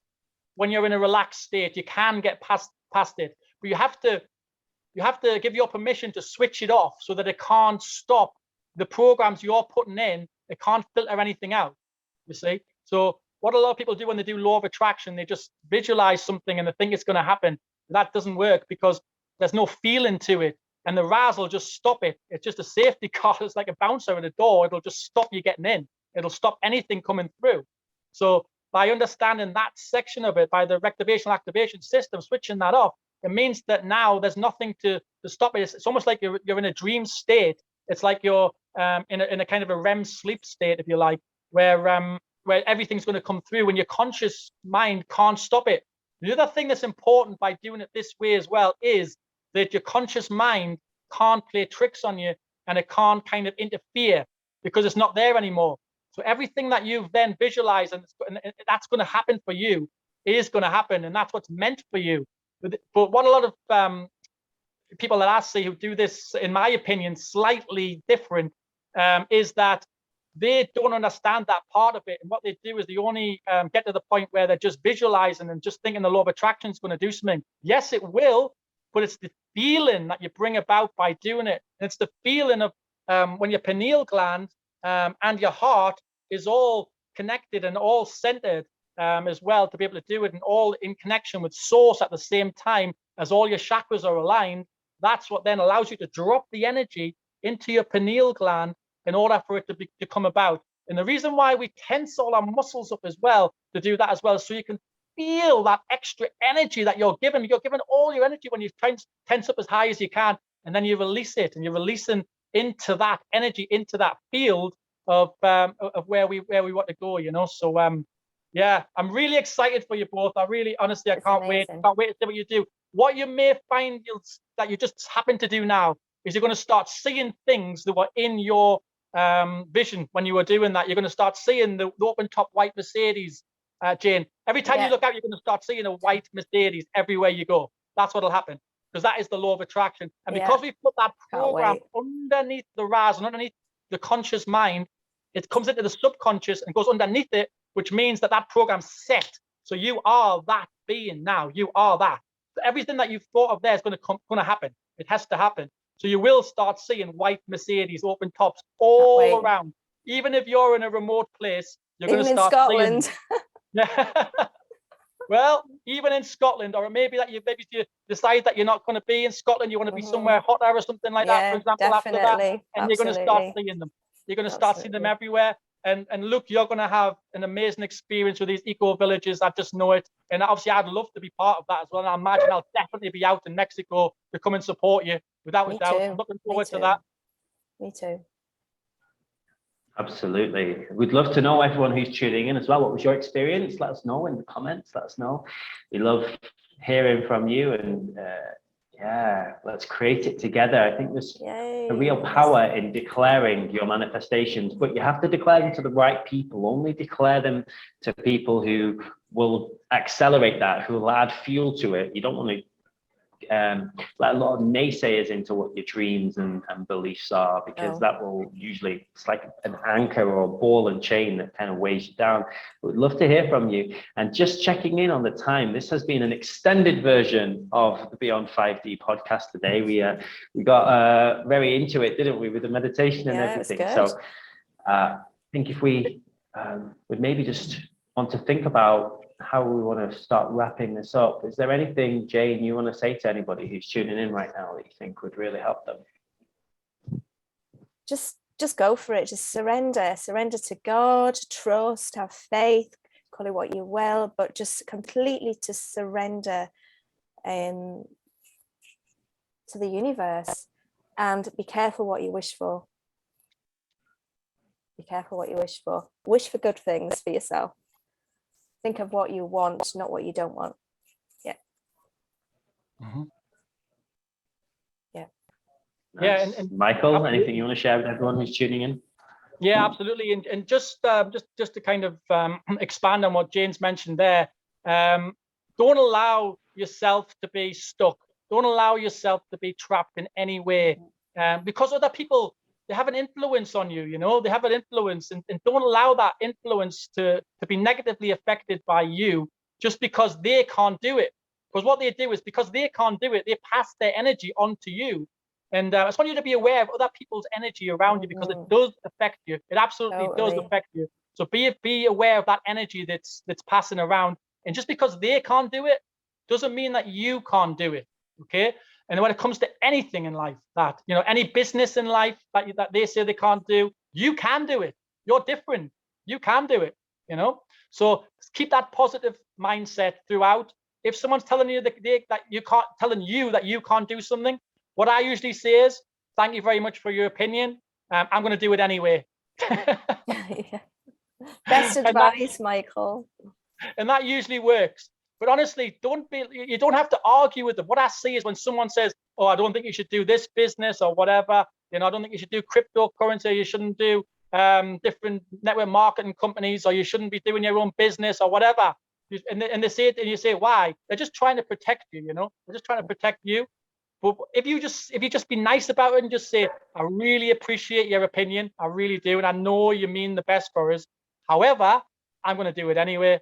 when you're in a relaxed state. You can get past it, but you have to give your permission to switch it off so that it can't stop the programs you're putting in. It can't filter anything out, you see. So what a lot of people do when they do law of attraction, they just visualize something and they think it's going to happen. That doesn't work because there's no feeling to it, and the RAS will just stop it. It's just a safety card. It's like a bouncer at a door. It'll just stop you getting in. It'll stop anything coming through. So by understanding that section of it, by the rectivational activation system, switching that off, it means that now there's nothing to stop it. It's almost like you're in a dream state. It's like you're in a kind of a REM sleep state, if you like, where everything's going to come through and your conscious mind can't stop it. The other thing that's important by doing it this way as well is that your conscious mind can't play tricks on you, and it can't kind of interfere because it's not there anymore. So everything that you've then visualized and that's going to happen for you is going to happen, and that's what's meant for you. But what a lot of people that I see who do this, in my opinion, slightly different, is that they don't understand that part of it. And what they do is they only get to the point where they're just visualizing and just thinking the law of attraction is going to do something. Yes, it will, but it's the feeling that you bring about by doing it. And it's the feeling of when your pineal gland and your heart is all connected and all centered as well, to be able to do it, and all in connection with source at the same time as all your chakras are aligned. That's what then allows you to drop the energy into your pineal gland in order for it to come about. And the reason why we tense all our muscles up as well, to do that as well, so you can feel that extra energy that you're given. You're given all your energy when you tense up as high as you can, and then you release it, and you're releasing into that energy, into that field of where we want to go, you know. So yeah, I'm really excited for you both. I really, honestly, I can't wait. Can't wait to see what you do. What you may find that you just happen to do now is you're going to start seeing things that were in your vision when you were doing that. You're going to start seeing the open top white Mercedes, Jane. Every time you look out, you're going to start seeing a white Mercedes everywhere you go. That's what'll happen, because that is the law of attraction. And because we put that program underneath the RAS and underneath the conscious mind, it comes into the subconscious and goes underneath it, which means that that program's set. So you are that being now. You are that. So everything that you've thought of there is going to happen. It has to happen. So you will start seeing white Mercedes, open tops all around. Even if you're in a remote place, you're going to start Scotland. Seeing. Well, even in Scotland, or maybe you decide that you're not going to be in Scotland, you want to be somewhere hotter or something like that, for example, definitely. after that, and you're going to start seeing them. You're going to start seeing them everywhere. And look, you're going to have an amazing experience with these eco villages. I just know it. And obviously, I'd love to be part of that as well. And I imagine I'll definitely be out in Mexico to come and support you, without a doubt. I'm looking forward to that. Me too. Absolutely. We'd love to know, everyone who's tuning in as well, what was your experience? Let us know in the comments. Let us know. We love hearing from you, and yeah, let's create it together. I think there's a real power in declaring your manifestations, but you have to declare them to the right people. Only declare them to people who will accelerate that, who will add fuel to it. You don't want to let a lot of naysayers into what your dreams and beliefs are, because that will usually, it's like an anchor or a ball and chain that kind of weighs you down. We'd love to hear from you. And just checking in on the time, this has been an extended version of the Beyond 5D podcast today. We got very into it, didn't we, with the meditation and everything. So I think if we would maybe just want to think about how we want to start wrapping this up. Is there anything, Jane, you want to say to anybody who's tuning in right now that you think would really help them? Just go for it. Just surrender to God, trust, have faith, call it what you will, but just completely to surrender to the universe, and be careful what you wish for. Be careful what you wish for. Wish for good things for yourself. Think of what you want, not what you don't want. Yeah. Mm-hmm. Yeah. Nice. Yeah, and Michael, absolutely. anything you want to share with everyone who's tuning in? Yeah, absolutely. And just to kind of expand on what Jane's mentioned there, don't allow yourself to be stuck. Don't allow yourself to be trapped in any way, because other people, they have an influence on you, they have an influence, and don't allow that influence to be negatively affected by you just because they can't do it. Because what they do is, because they can't do it, they pass their energy on to you. And I just want you to be aware of other people's energy around you, because it does affect you. It absolutely does affect you. So be aware of that energy that's passing around. And just because they can't do it doesn't mean that you can't do it. Okay. And when it comes to anything in life, that any business in life that they say they can't do, you can do it. You're different. You can do it. So keep that positive mindset throughout. If someone's telling you that you can't do something, what I usually say is, thank you very much for your opinion. I'm going to do it anyway. Yeah. Best advice, Michael. And that usually works. But honestly, you don't have to argue with them. What I see is when someone says, oh, I don't think you should do this business or whatever, I don't think you should do cryptocurrency, you shouldn't do different network marketing companies, or you shouldn't be doing your own business or whatever. And they say it, and you say, why? They're just trying to protect you, They're just trying to protect you. But if you just be nice about it and just say, I really appreciate your opinion, I really do, and I know you mean the best for us. However, I'm going to do it anyway.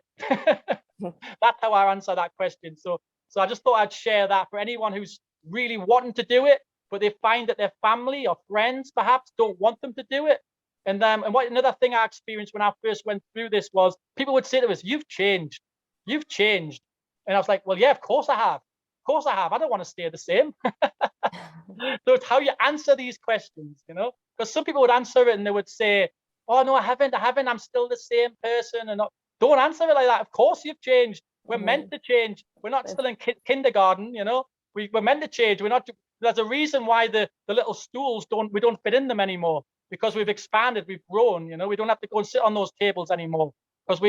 That's how I answer that question. So I just thought I'd share that for anyone who's really wanting to do it, but they find that their family or friends perhaps don't want them to do it. And what another thing I experienced when I first went through this was, people would say to us, "You've changed. You've changed." And I was like, well, yeah, of course I have. Of course I have. I don't want to stay the same. So it's how you answer these questions, because some people would answer it and they would say, oh, no, I haven't. I'm still the same person. And don't answer it like that. Of course you've changed. We're meant to change. We're not still in kindergarten, we're meant to change. We're not. There's a reason why the little stools we don't fit in them anymore, because we've expanded, we've grown, we don't have to go and sit on those tables anymore because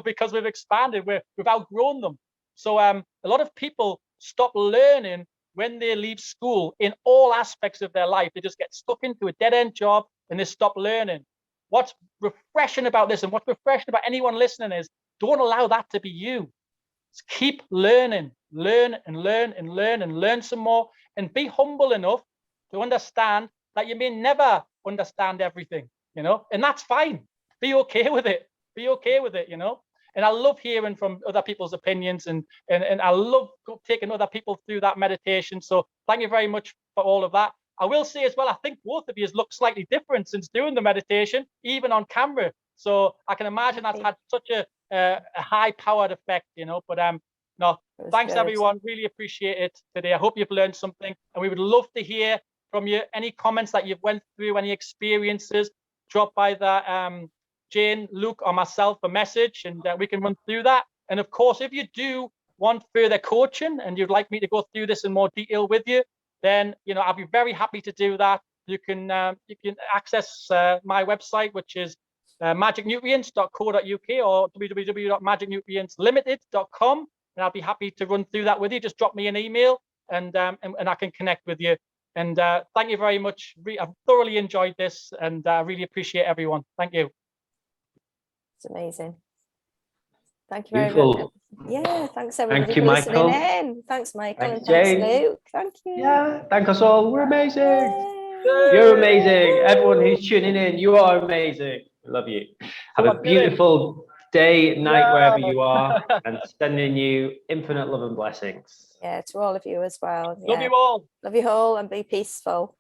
because we've expanded, we've outgrown them. So a lot of people stop learning when they leave school in all aspects of their life. They just get stuck into a dead-end job and they stop learning. What's refreshing about this, and what's refreshing about anyone listening, is don't allow that to be you. Just keep learning, learn some more, and be humble enough to understand that you may never understand everything, and that's fine. Be okay with it. And I love hearing from other people's opinions, and I love taking other people through that meditation. So thank you very much for all of that. I will say as well, I think both of you look slightly different since doing the meditation, even on camera. So I can imagine that's had such a high-powered effect, But no, thanks everyone. Really appreciate it today. I hope you've learned something, and we would love to hear from you. Any comments that you've went through, any experiences, drop by the Jane, Luke, or myself a message, and we can run through that. And of course, if you do want further coaching and you'd like me to go through this in more detail with you, then I'll be very happy to do that. You can access my website, which is magicnutrients.co.uk or www.magicnutrientslimited.com, and I'll be happy to run through that with you. Just drop me an email, and I can connect with you. And thank you very much. I've thoroughly enjoyed this, and I really appreciate everyone. Thank you. It's amazing. Thank you very much. Yeah, thanks everybody for listening in. Thanks, Michael, and thanks, Luke. Thank you. Yeah, thank us all. We're amazing. Yay. You're amazing. Everyone who's tuning in, you are amazing. I love you. Have a beautiful day, night, wherever you are, and sending you infinite love and blessings. Yeah, to all of you as well. Love you all. Love you all, and be peaceful.